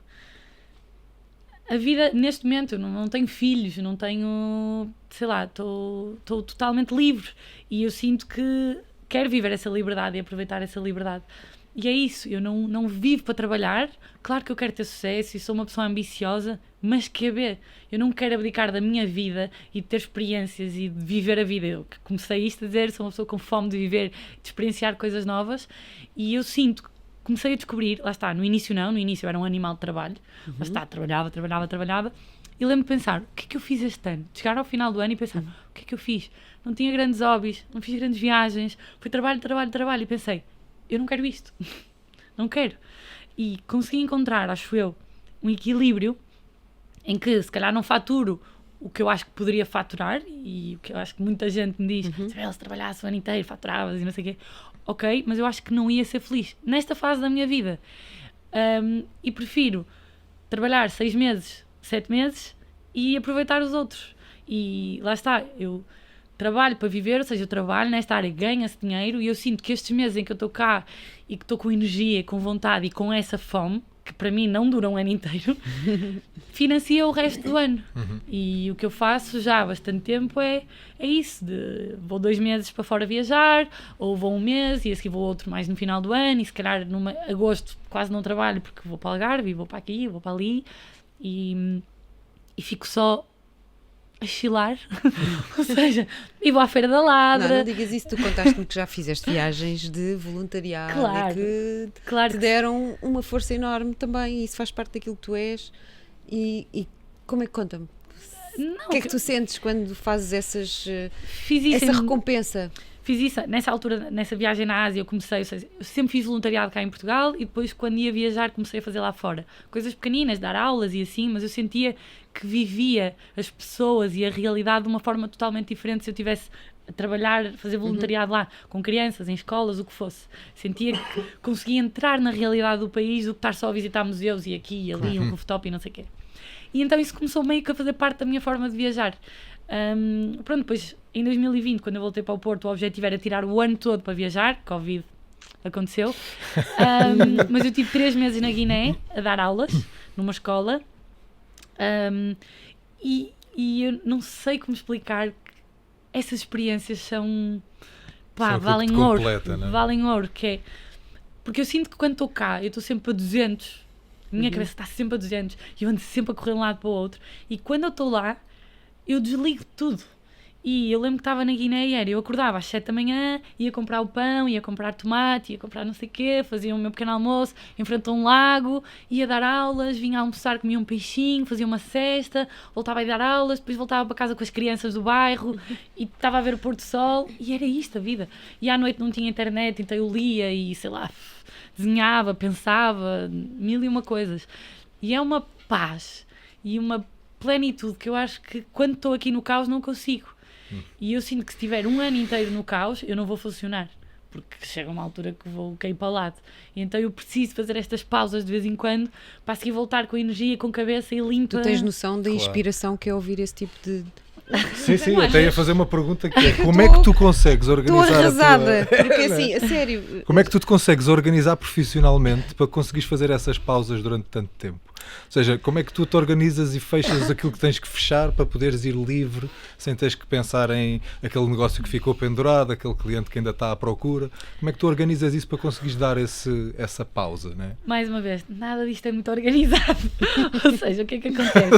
A vida, neste momento, eu não tenho filhos, não tenho, sei lá, estou totalmente livre e eu sinto que quero viver essa liberdade e aproveitar essa liberdade. E é isso, eu não vivo para trabalhar. Claro que eu quero ter sucesso e sou uma pessoa ambiciosa, mas eu não quero abdicar da minha vida e de ter experiências e de viver a vida. Eu comecei isto a dizer, sou uma pessoa com fome de viver, de experienciar coisas novas, e eu sinto, comecei a descobrir, lá está, no início eu era um animal de trabalho, lá está, trabalhava, e lembro de pensar, o que é que eu fiz este ano? De chegar ao final do ano e pensar, o que é que eu fiz? Não tinha grandes hobbies, não fiz grandes viagens, foi trabalho, e pensei, eu não quero isto, não quero. E consegui encontrar, acho eu, um equilíbrio em que se calhar não faturo o que eu acho que poderia faturar, e o que eu acho que muita gente me diz, se trabalhasse o ano inteiro, faturavas e não sei o quê, ok, mas eu acho que não ia ser feliz nesta fase da minha vida. E prefiro trabalhar 6 meses, 7 meses e aproveitar os outros. E lá está, eu trabalho para viver, ou seja, eu trabalho nesta área, ganha-se dinheiro, e eu sinto que estes meses em que eu estou cá e que estou com energia, com vontade e com essa fome, que para mim não dura um ano inteiro, financia o resto do ano. E o que eu faço já há bastante tempo é isso, vou 2 meses para fora viajar, ou vou 1 mês e a seguir vou outro mais no final do ano, e se calhar agosto quase não trabalho porque vou para Algarve, e vou para aqui, vou para ali, e fico só a chilar, ou seja, e vou à Feira da Ladra. Não digas isso, tu contaste-me que já fizeste viagens de voluntariado, Claro, e que claro te que deram uma força enorme também, e isso faz parte daquilo que tu és. E como é que, conta-me, o que é que tu sentes quando fazes fiz isso essa recompensa? Fiz isso nessa altura, nessa viagem na Ásia, ou seja, eu sempre fiz voluntariado cá em Portugal, e depois quando ia viajar comecei a fazer lá fora. Coisas pequeninas, dar aulas e assim, mas eu sentia que vivia as pessoas e a realidade de uma forma totalmente diferente se eu tivesse a trabalhar, fazer voluntariado lá, com crianças, em escolas, o que fosse. Sentia que conseguia entrar na realidade do país do que estar só a visitar museus e aqui e ali, um rooftop e não sei o quê. E então isso começou meio que a fazer parte da minha forma de viajar. Pronto, depois em 2020, quando eu voltei para o Porto, o objetivo era tirar o ano todo para viajar. Covid aconteceu, mas eu tive 3 meses na Guiné a dar aulas numa escola, e eu não sei como explicar que essas experiências são valem ouro, né? valem ouro, que é porque eu sinto que quando estou cá eu estou sempre a 200, a minha cabeça está sempre a 200 e eu ando sempre a correr de um lado para o outro, e quando eu estou lá eu desligo tudo. E eu lembro que estava na Guiné e eu acordava às 7 da manhã, ia comprar o pão, ia comprar tomate, ia comprar não sei o quê, fazia o meu pequeno almoço em frente a um lago, ia dar aulas, vinha almoçar, comia um peixinho, fazia uma cesta, voltava a dar aulas, depois voltava para casa com as crianças do bairro e estava a ver o pôr do sol, e era isto a vida. E à noite não tinha internet, então eu lia e, sei lá, desenhava, pensava, 1001 coisas. E é uma paz e uma plenitude que eu acho que quando estou aqui no caos não consigo. E eu sinto que se estiver um ano inteiro no caos, eu não vou funcionar, porque chega uma altura que vou cair para o lado. E então eu preciso fazer estas pausas de vez em quando para seguir voltar com energia, com cabeça e limpa. Tu tens noção da inspiração que é ouvir esse tipo de... Sim, até ia fazer uma pergunta que é, como é que tu consegues organizar Estou arrasada, a tua... porque assim, a sério... Como é que tu te consegues organizar profissionalmente para conseguires fazer essas pausas durante tanto tempo? Ou seja, como é que tu te organizas e fechas aquilo que tens que fechar para poderes ir livre, sem teres que pensar em aquele negócio que ficou pendurado, aquele cliente que ainda está à procura? Como é que tu organizas isso para conseguires dar essa pausa, né? Mais uma vez, nada disto é muito organizado. Ou seja, o que é que acontece?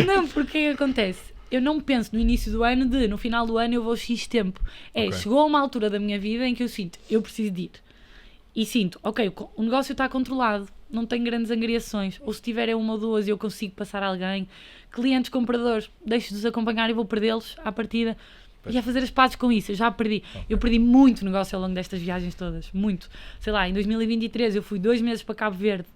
Não, porque o que é que acontece? Eu não penso no início do ano no final do ano eu vou X tempo. Chegou a uma altura da minha vida em que eu sinto, eu preciso de ir. E sinto, ok, o negócio está controlado, não tenho grandes angariações, ou se tiver 1 ou 2 eu consigo passar alguém, clientes, compradores, deixo-os acompanhar e vou perdê-los à partida, e a fazer as pazes com isso. Eu já perdi, eu perdi muito negócio ao longo destas viagens todas, muito. Sei lá, em 2023 eu fui 2 meses para Cabo Verde,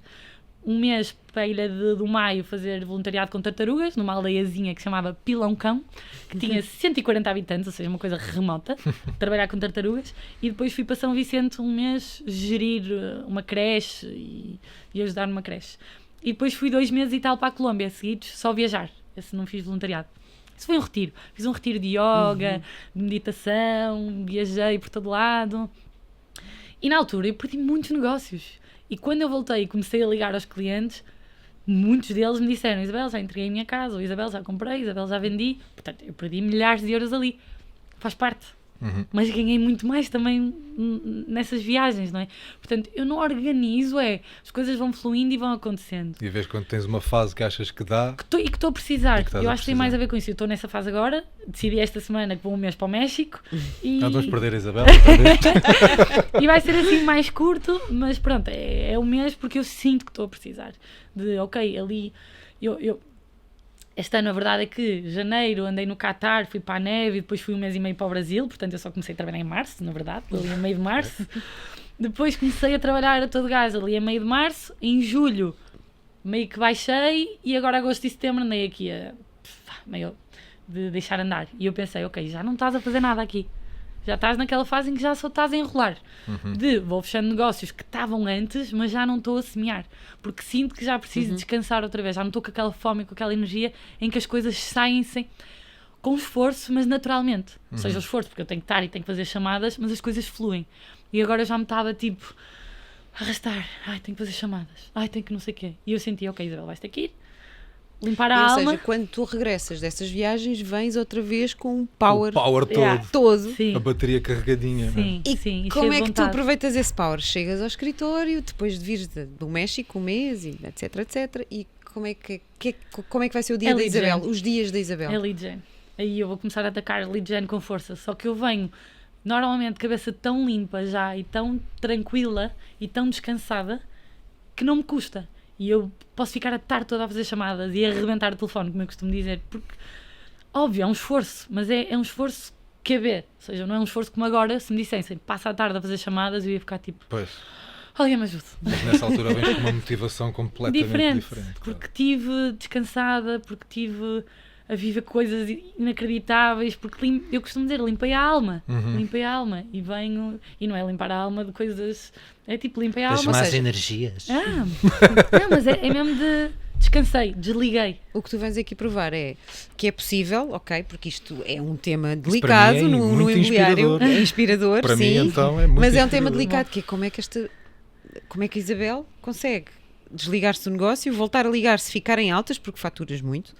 1 mês para a Ilha do Maio fazer voluntariado com tartarugas, numa aldeiazinha que se chamava Pilão Cão, que tinha 140 habitantes, ou seja, uma coisa remota, trabalhar com tartarugas, e depois fui para São Vicente 1 mês gerir uma creche e ajudar numa creche. E depois fui 2 meses e tal para a Colômbia, seguidos, só viajar. Esse não fiz voluntariado. Isso foi um retiro. Fiz um retiro de yoga, de meditação, viajei por todo lado. E na altura eu perdi muitos negócios. E quando eu voltei e comecei a ligar aos clientes, muitos deles me disseram: Isabel, já entreguei a minha casa, ou Isabel, já comprei, Isabel, já vendi. Portanto, eu perdi milhares de euros ali. Faz parte. mas ganhei muito mais também nessas viagens, não é? Portanto, eu não organizo, as coisas vão fluindo e vão acontecendo. E vez quando tens uma fase que achas que dá... E que estou a precisar. E que estás Eu a acho que tem mais a ver com isso. Eu estou nessa fase agora, decidi esta semana que vou um mês para o México e... Vamos perder a Isabela outra vez. E vai ser assim mais curto, mas pronto, é um mês porque eu sinto que estou a precisar de, ok, ali... Este ano a verdade é que janeiro andei no Qatar, fui para a neve e depois fui um mês e meio para o Brasil, portanto eu só comecei a trabalhar em março, na verdade, ali a meio de março. Depois comecei a trabalhar a todo gás ali a meio de março, em julho meio que baixei e agora agosto e setembro andei aqui meio de deixar andar. E eu pensei, ok, já não estás a fazer nada aqui. Já estás naquela fase em que já só estás a enrolar. Vou fechando negócios que estavam antes, mas já não estou a semear. Porque sinto que já preciso descansar outra vez. Já não estou com aquela fome, com aquela energia em que as coisas saem com esforço, mas naturalmente. Ou seja, o esforço, porque eu tenho que estar e tenho que fazer chamadas, mas as coisas fluem. E agora eu já me estava tipo arrastar. Tenho que fazer chamadas. Tenho que não sei o quê. E eu senti, ok, Isabel, vais ter que ir. Limpar a alma. Ou seja, quando tu regressas dessas viagens, vens outra vez com um power, O power todo. todo. Sim. A bateria carregadinha. Sim, E sim. como cheio é de que tu vontade. aproveitas esse power? Chegas ao escritório, depois de vires do México um mês, e etc, etc. E como é que vai ser o dia da lead Isabel? gen. Os dias da Isabel? É lead gen. Aí eu vou começar a atacar lead gen com força. Só que eu venho, normalmente, cabeça tão limpa já, e tão tranquila, e tão descansada, que não me custa. E eu posso ficar a tarde toda a fazer chamadas e a arrebentar o telefone, como eu costumo dizer. Porque, óbvio, é um esforço, mas é um esforço que é ver. Ou seja, não é um esforço como agora, se me dissessem, passa a tarde a fazer chamadas, eu ia ficar tipo, Pois. alguém me ajude. Nessa altura vens com uma motivação completamente diferente. Porque estive descansada, porque estive a viver coisas inacreditáveis, porque eu costumo dizer, limpei a alma, e venho, e não é limpar a alma de coisas, é tipo, limpei a Das alma. más energias. Não, mas é mesmo de descansei, desliguei. O que tu vens aqui provar é que é possível, ok, porque isto é um tema Isso delicado para mim é no muito imobiliário, inspirador. é inspirador, Para sim, mim, então, é muito mas é um tema inspirador. delicado, que é como é que a Isabel consegue desligar-se do negócio, voltar a ligar-se, ficar em altas, porque faturas muito,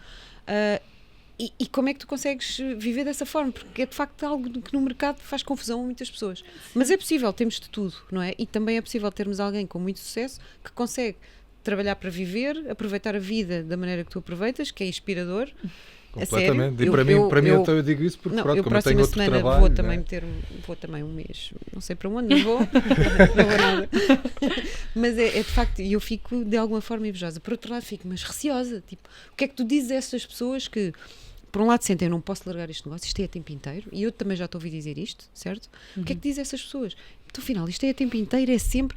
e como é que tu consegues viver dessa forma? Porque é de facto algo que no mercado faz confusão a muitas pessoas. Mas é possível, temos de tudo, não é? E também é possível termos alguém com muito sucesso que consegue trabalhar para viver, aproveitar a vida da maneira que tu aproveitas, que é inspirador. Completamente. A sério. E para mim então eu digo isso porque, pronto, eu como eu tenho próxima outro semana trabalho... vou também né? vou também um mês, não sei para onde, mas vou, não vou nada. Mas é de facto, e eu fico de alguma forma invejosa. Por outro lado fico, mas receosa, tipo, o que é que tu dizes a essas pessoas que, por um lado sentem, eu não posso largar este negócio, isto é a tempo inteiro, e eu também já estou a ouvir dizer isto, certo? O que é que dizes a essas pessoas? Então, afinal, isto é a tempo inteiro, é sempre,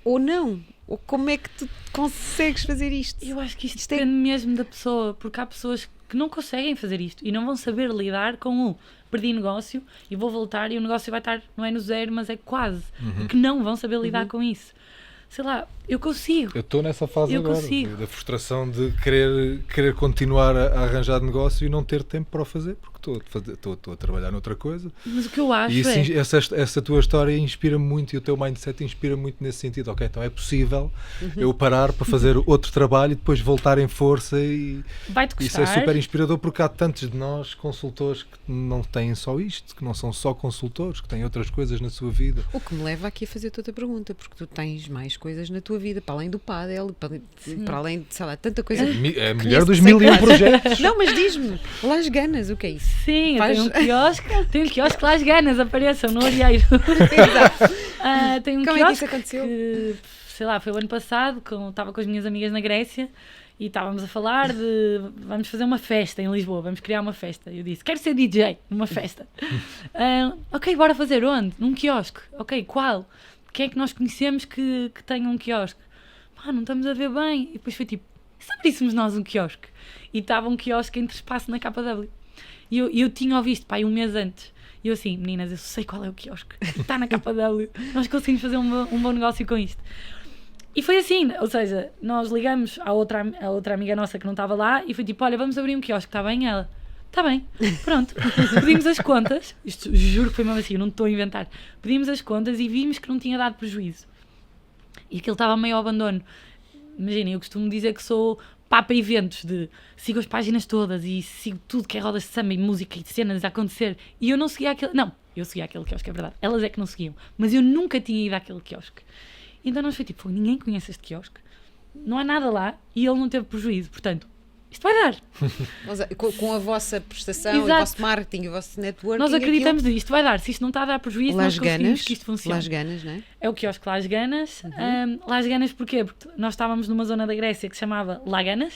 ou não? Ou como é que tu consegues fazer isto? Eu acho que isto depende mesmo da pessoa, porque há pessoas que não conseguem fazer isto e não vão saber lidar com perdi negócio e vou voltar e o negócio vai estar, não é no zero, mas é quase. Que não vão saber lidar com isso. Sei lá, eu consigo. Eu estou nessa fase Eu agora, consigo. da frustração de querer continuar a arranjar negócio e não ter tempo para o fazer, porque estou a trabalhar noutra coisa. Mas o que eu acho E isso, essa tua história inspira muito e o teu mindset inspira muito nesse sentido. Ok, então é possível eu parar para fazer outro trabalho e depois voltar em força e vai-te isso custar. é super inspirador porque há tantos de nós consultores que não têm só isto, que não são só consultores, que têm outras coisas na sua vida. O que me leva aqui a fazer toda a pergunta, porque tu tens mais coisas na tua vida, para além do pádel, para além de, sei lá, tanta coisa. É a mulher Conheço dos sem 1001 casa. projetos. Não, mas diz-me, Las Ganas, o que é isso? Sim, eu Faz- tenho um quiosque lá, as ganas apareçam no Arieiro. Tenho um Como é que isso quiosque aconteceu? que, sei lá, foi o ano passado, estava com as minhas amigas na Grécia e estávamos a falar de vamos fazer uma festa em Lisboa, vamos criar uma festa. Eu disse, quero ser DJ numa festa. Ok, bora fazer onde? Num quiosque. Ok, qual? Quem é que nós conhecemos que tenha um quiosque? Não estamos a ver bem. E depois foi tipo, e se abríssemos nós um quiosque? E estava um quiosque entre espaço na KW. E eu tinha ouvido, um mês antes. E eu assim, meninas, eu sei qual é o quiosque. Está na KW. Nós conseguimos fazer um bom negócio com isto. E foi assim, ou seja, nós ligamos a outra amiga nossa que não estava lá e foi tipo, olha, vamos abrir um quiosque, está bem? Ela, está bem, pronto. Pedimos as contas, isto juro que foi mesmo assim, eu não estou a inventar. Pedimos as contas e vimos que não tinha dado prejuízo. E aquilo estava meio ao abandono. Imaginem, eu costumo dizer que sou papa eventos de sigo as páginas todas e sigo tudo que é rodas de samba e música e cenas a acontecer, e eu não seguia aquele... Não, eu seguia aquele quiosque, é verdade. Elas é que não seguiam. Mas eu nunca tinha ido àquele quiosque. Então nós foi tipo, ninguém conhece este quiosque. Não há nada lá e ele não teve prejuízo. Portanto, isto vai dar. Com a vossa prestação, Exato. o vosso marketing, o vosso networking... Nós acreditamos nisto, isto vai dar. Se isto não está a dar prejuízo, nós conseguimos que isto funcione. Las Ganas, não é? É o quiosque Las Ganas. Las Ganas porquê? Porque nós estávamos numa zona da Grécia que se chamava Laganas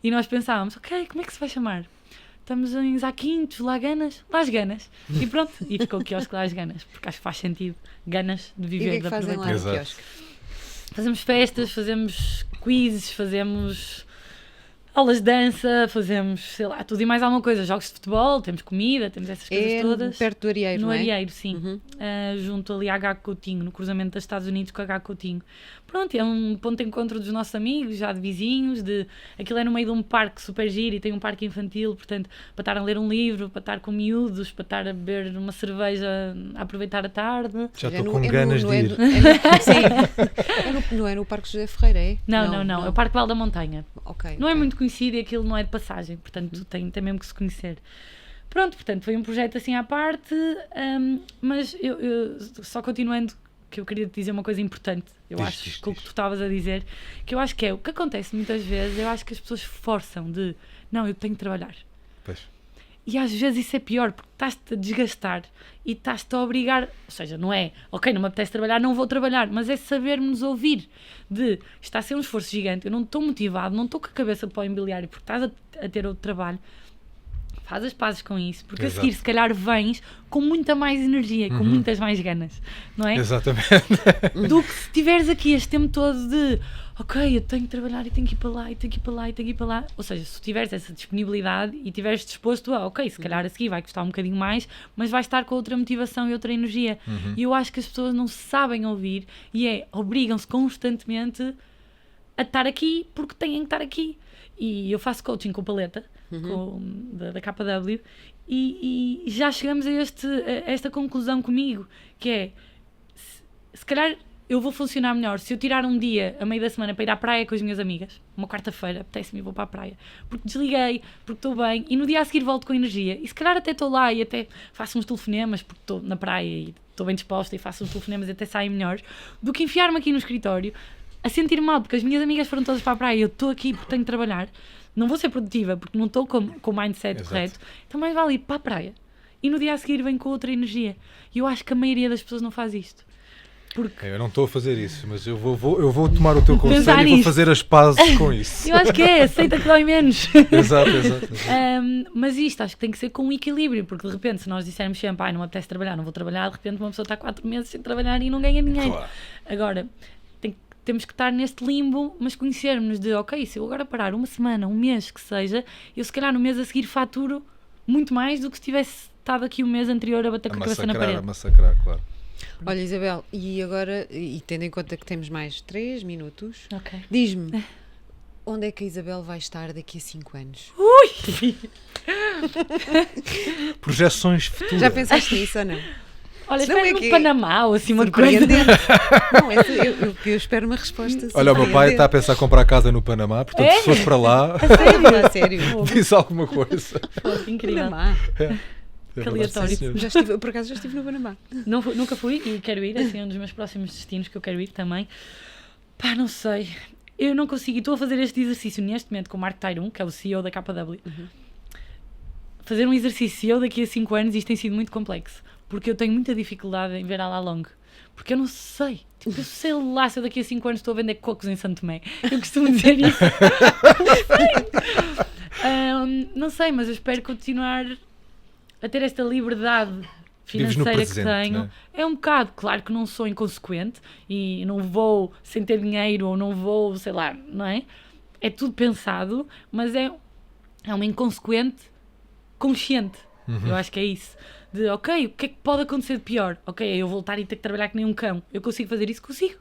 e nós pensávamos, ok, como é que se vai chamar? Estamos em Zaquintos, Laganas, Las Ganas. E pronto, e ficou o quiosque Las Ganas, porque acho que faz sentido, ganas de E o viver, que é de que fazem lá aproveitar. no Exato. quiosque? Fazemos festas, fazemos quizzes, fazemos aulas de dança, fazemos, sei lá, tudo e mais alguma coisa. Jogos de futebol, temos comida, temos essas coisas É todas. perto do Arieiro, No não é? Arieiro, sim. Uhum. Junto ali a H. Coutinho, no cruzamento dos Estados Unidos com a H. Coutinho. Pronto, é um ponto de encontro dos nossos amigos, já de vizinhos, aquilo é no meio de um parque super giro e tem um parque infantil, portanto, para estar a ler um livro, para estar com miúdos, para estar a beber uma cerveja, a aproveitar a tarde. Já É estou no- com é no- ganas não de é ir. no- sim. Não é no Parque José Ferreira, é? Não, é o Parque Val da Montanha. Ok. Não é ok. muito conhecido e aquilo não é de passagem, portanto tem mesmo que se conhecer. Pronto, portanto foi um projeto assim à parte, mas eu só continuando, que eu queria te dizer uma coisa importante, eu Diz, acho, diz, com o diz. que tu estavas a dizer, que eu acho que é o que acontece muitas vezes, eu acho que as pessoas forçam de, não, eu tenho de trabalhar. Pois. E às vezes isso é pior, porque estás-te a desgastar e estás-te a obrigar, ou seja, não é, ok, não me apetece trabalhar, não vou trabalhar, mas é saber-nos ouvir, de, está a ser um esforço gigante, eu não estou motivado, não estou com a cabeça para o imobiliário, porque estás a ter outro trabalho, faz as pazes com isso, porque Exato. a seguir se calhar vens com muita mais energia, com muitas mais ganas, não é? Exatamente. Do que se estiveres aqui este tempo todo de ok, eu tenho que trabalhar e tenho que ir para lá e tenho que ir para lá e tenho que ir para lá. Ou seja, se tu tiveres essa disponibilidade e estiveres disposto a, ok, se calhar a seguir vai custar um bocadinho mais, mas vais estar com outra motivação e outra energia. E eu acho que as pessoas não sabem ouvir e obrigam-se constantemente a estar aqui porque têm que estar aqui. E eu faço coaching com paleta, da KW, e já chegamos a esta conclusão comigo, que é, se calhar eu vou funcionar melhor se eu tirar um dia a meio da semana para ir à praia com as minhas amigas, uma quarta-feira, apetece-me e vou para a praia, porque desliguei, porque estou bem, e no dia a seguir volto com energia, e se calhar até estou lá e até faço uns telefonemas, porque estou na praia e estou bem disposta e faço uns telefonemas e até saem melhores, do que enfiar-me aqui no escritório, a sentir mal, porque as minhas amigas foram todas para a praia e eu estou aqui porque tenho de trabalhar, não vou ser produtiva, porque não estou com o mindset Exato. correto, então mais vale ir para a praia, e no dia a seguir venho com outra energia, e eu acho que a maioria das pessoas não faz isto. Porque Eu não estou a fazer isso, mas eu vou tomar o teu conselho Pensar e vou nisto. fazer as pazes com isso. eu acho que aceita que dói menos. Exato. Mas isto acho que tem que ser com um equilíbrio, porque de repente, se nós dissermos sempre, não me apetece trabalhar, não vou trabalhar, de repente uma pessoa está 4 meses sem trabalhar e não ganha dinheiro. Claro. Agora, temos que estar neste limbo, mas conhecermos de, ok, se eu agora parar uma semana, um mês que seja, eu se calhar no mês a seguir faturo muito mais do que se tivesse estado aqui o mês anterior a bater com a cabeça na parede. A massacrar, claro. Olha, Isabel, e agora, e tendo em conta que temos mais 3 minutos, Ok. diz-me, onde é que a Isabel vai estar daqui a 5 anos? Projeções futuras. Já pensaste nisso ou não? Olha, Não, espera é no que- Panamá ou assim uma coisa. Surpreendente. Não, eu espero uma resposta. Olha, o meu pai está a surpreendente. pensar em comprar casa no Panamá, portanto, se fores para lá, Sério, a sério. diz alguma coisa. Pô, incrível. Panamá. É verdade, aleatório. sim, senhor. Já estive, por acaso já estive no Panamá. Nunca fui e quero ir, assim, é um dos meus próximos destinos que eu quero ir também. Pá, não sei. Eu não consigo, e estou a fazer este exercício neste momento com o Mark Tyrone, que é o CEO da KW. Fazer um exercício eu daqui a 5 anos, isto tem sido muito complexo, porque eu tenho muita dificuldade em ver a La Long. Porque eu não sei. Tipo, eu sei lá se eu daqui a 5 anos estou a vender cocos em Santo Tomé. Eu costumo dizer isso. Não sei, mas eu espero continuar a ter esta liberdade Vives no financeira que presente, tenho. né? É um bocado, claro que não sou inconsequente e não vou sem ter dinheiro ou não vou, sei lá, não é? É tudo pensado, mas é uma inconsequente consciente. Eu acho que é isso. De, ok, o que é que pode acontecer de pior? Ok, eu voltar e ter que trabalhar que nem um cão. Eu consigo fazer isso? Consigo.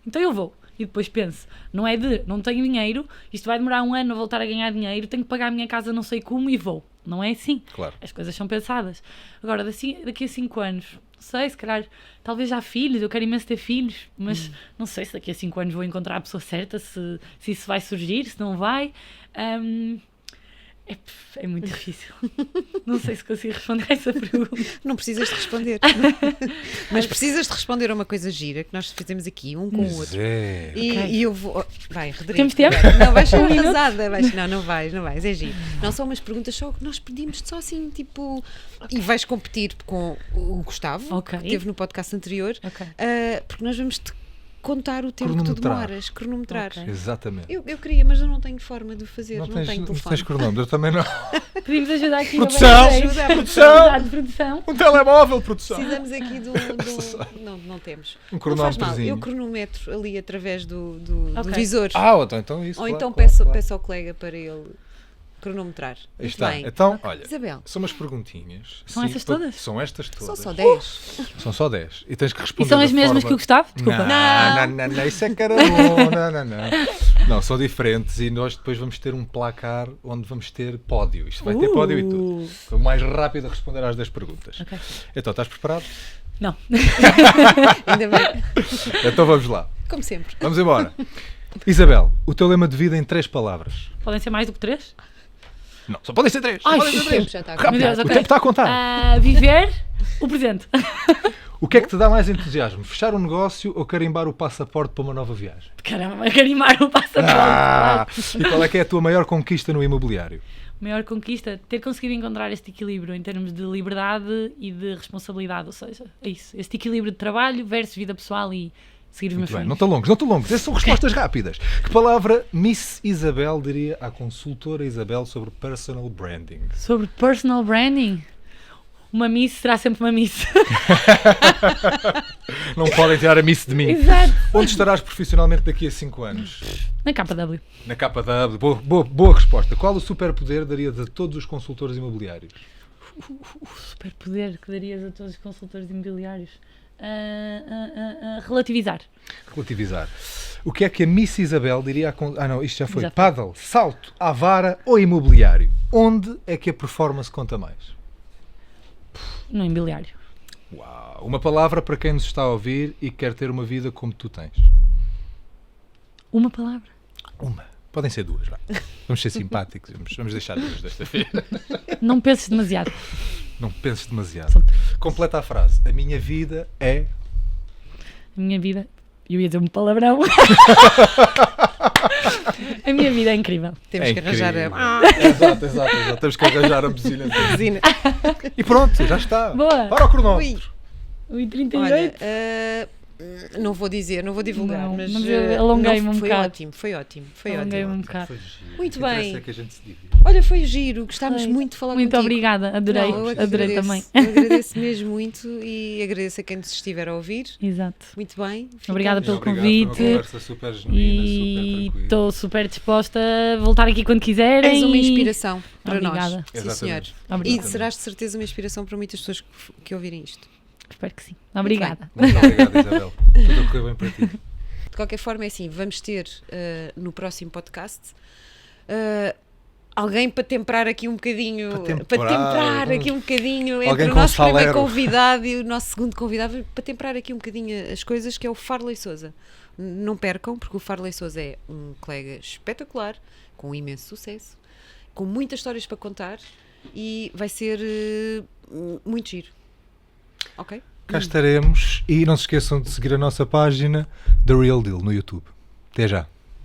Então eu vou. e depois penso, não tenho dinheiro, isto vai demorar 1 ano a voltar a ganhar dinheiro, tenho que pagar a minha casa não sei como e vou. Não é assim. Claro. As coisas são pensadas. Agora, daqui a 5 anos, não sei, se calhar, talvez já filhos, eu quero imenso ter filhos, mas não sei se daqui a 5 anos vou encontrar a pessoa certa, se isso vai surgir, se não vai. É muito difícil. Não sei se consigo responder a essa pergunta. Não precisas de responder. Mas precisas de responder a uma coisa gira que nós fazemos aqui, um com o outro. É. E eu vou. Vai, Rodrigo. Temos tempo? Não, vais ser arrasada. Não vais, é giro. Não são umas perguntas só que nós pedimos só assim, tipo. E vais competir com o Gustavo, Ok. que esteve no podcast anterior, Ok. porque nós vamos te contar o tempo que tu demoras, cronometrar. Ok. Exatamente. Eu queria, mas eu não tenho forma de o fazer, não tenho Não telefone. tens cronómetro, eu também não. Podemos ajudar aqui Produção! a Ajuda a produção. De produção. Um telemóvel, produção. Precisamos aqui de um. Não temos. Um Não faz mal, cronómetrozinho. eu cronometro ali através do Ok. visor. Então isso. Ou claro, então claro, peço claro. ao colega para ele cronometrar. Aí Muito está. bem. Então, olha, Isabel, são umas perguntinhas. São Sim, essas todas? São estas são todas. só 10. São só 10. E tens que E responder. são as da mesmas forma... que o Gustavo? Desculpa. Não, isso é carabon. Não, são diferentes e nós depois vamos ter um placar onde vamos ter pódio. Isto vai ter pódio e tudo. O mais rápido a responder às 10 perguntas. Ok. Então, estás preparado? Não. Ainda bem. Então vamos lá. Como sempre. Vamos embora. Isabel, o teu lema de vida em 3 palavras. Podem ser mais do que 3? Não, só podem ser 3. Ai, podem ser O 3. tempo já está a Rápido, Meu Deus, o ok. tempo está a contar. Viver o presente. O que é que te dá mais entusiasmo? Fechar um negócio ou carimbar o passaporte para uma nova viagem? Caramba, carimar o passaporte. claro. E qual é que é a tua maior conquista no imobiliário? Maior conquista, ter conseguido encontrar este equilíbrio em termos de liberdade e de responsabilidade, ou seja, é isso, este equilíbrio de trabalho versus vida pessoal e seguir os meus Muito bem, sonhos. não estão longos. Essas são respostas rápidas. Que palavra Miss Isabel diria à consultora Isabel sobre personal branding? Sobre personal branding, uma miss será sempre uma miss. Não podem tirar a Miss de mim. Exato. Onde estarás profissionalmente daqui a 5 anos? Na KW. Na KW. Boa resposta. Qual o superpoder darias a todos os consultores imobiliários? O superpoder que darias a todos os consultores imobiliários. Relativizar. Relativizar. O que é que a Miss Isabel diria a... não, isto já foi. Já foi. Paddle, salto, à vara ou imobiliário? Onde é que a performance conta mais? No imobiliário. Uau! Uma palavra para quem nos está a ouvir e quer ter uma vida como tu tens. Uma palavra. Uma. Podem ser 2, vá. Vamos ser simpáticos. Vamos deixar 2 desta vez. Não penses demasiado. Não penses demasiado. São- Completa a frase. A minha vida é... A minha vida... Eu ia dizer um palavrão. A minha vida é incrível. Temos que arranjar a Exato. Temos que arranjar a buzina. resina. E pronto, já está. Boa. Para o cronómetro. Ui. 1h38. Olha, não vou dizer, não vou divulgar, Não, mas, mas eu alonguei-me não, um foi bocado. ótimo, foi ótimo. Alonguei-me um bocado. Foi giro. Muito O que interessa bem. é que a gente se divirta. Olha, foi giro, gostámos Foi. muito de falar Muito contigo. obrigada, adorei. Não, eu é que Adorei agradeço. também. Eu agradeço mesmo muito e agradeço a quem nos estiver a ouvir. Exato. Muito bem. Obrigada ficamos- pelo Obrigado, convite. Foi uma conversa super genuína, E super tranquila. estou super disposta a voltar aqui quando quiserem. És uma e- inspiração para Obrigada. nós. Sim, senhor. Exatamente. E Obrigada. serás de certeza uma inspiração para muitas pessoas que ouvirem isto. Espero que sim. Obrigada. Muito obrigado, Isabel. Tudo a correr bem para ti. De qualquer forma, é assim, vamos ter no próximo podcast alguém para temperar aqui um bocadinho, Para temperar, aqui um bocadinho alguém entre o com nosso primeiro salero. convidado e o nosso segundo convidado, para temperar aqui um bocadinho as coisas, que é o Farley Souza. Não percam, porque o Farley Souza é um colega espetacular, com imenso sucesso, com muitas histórias para contar e vai ser muito giro. Ok? Cá estaremos e não se esqueçam de seguir a nossa página The Real Deal no YouTube. Até já.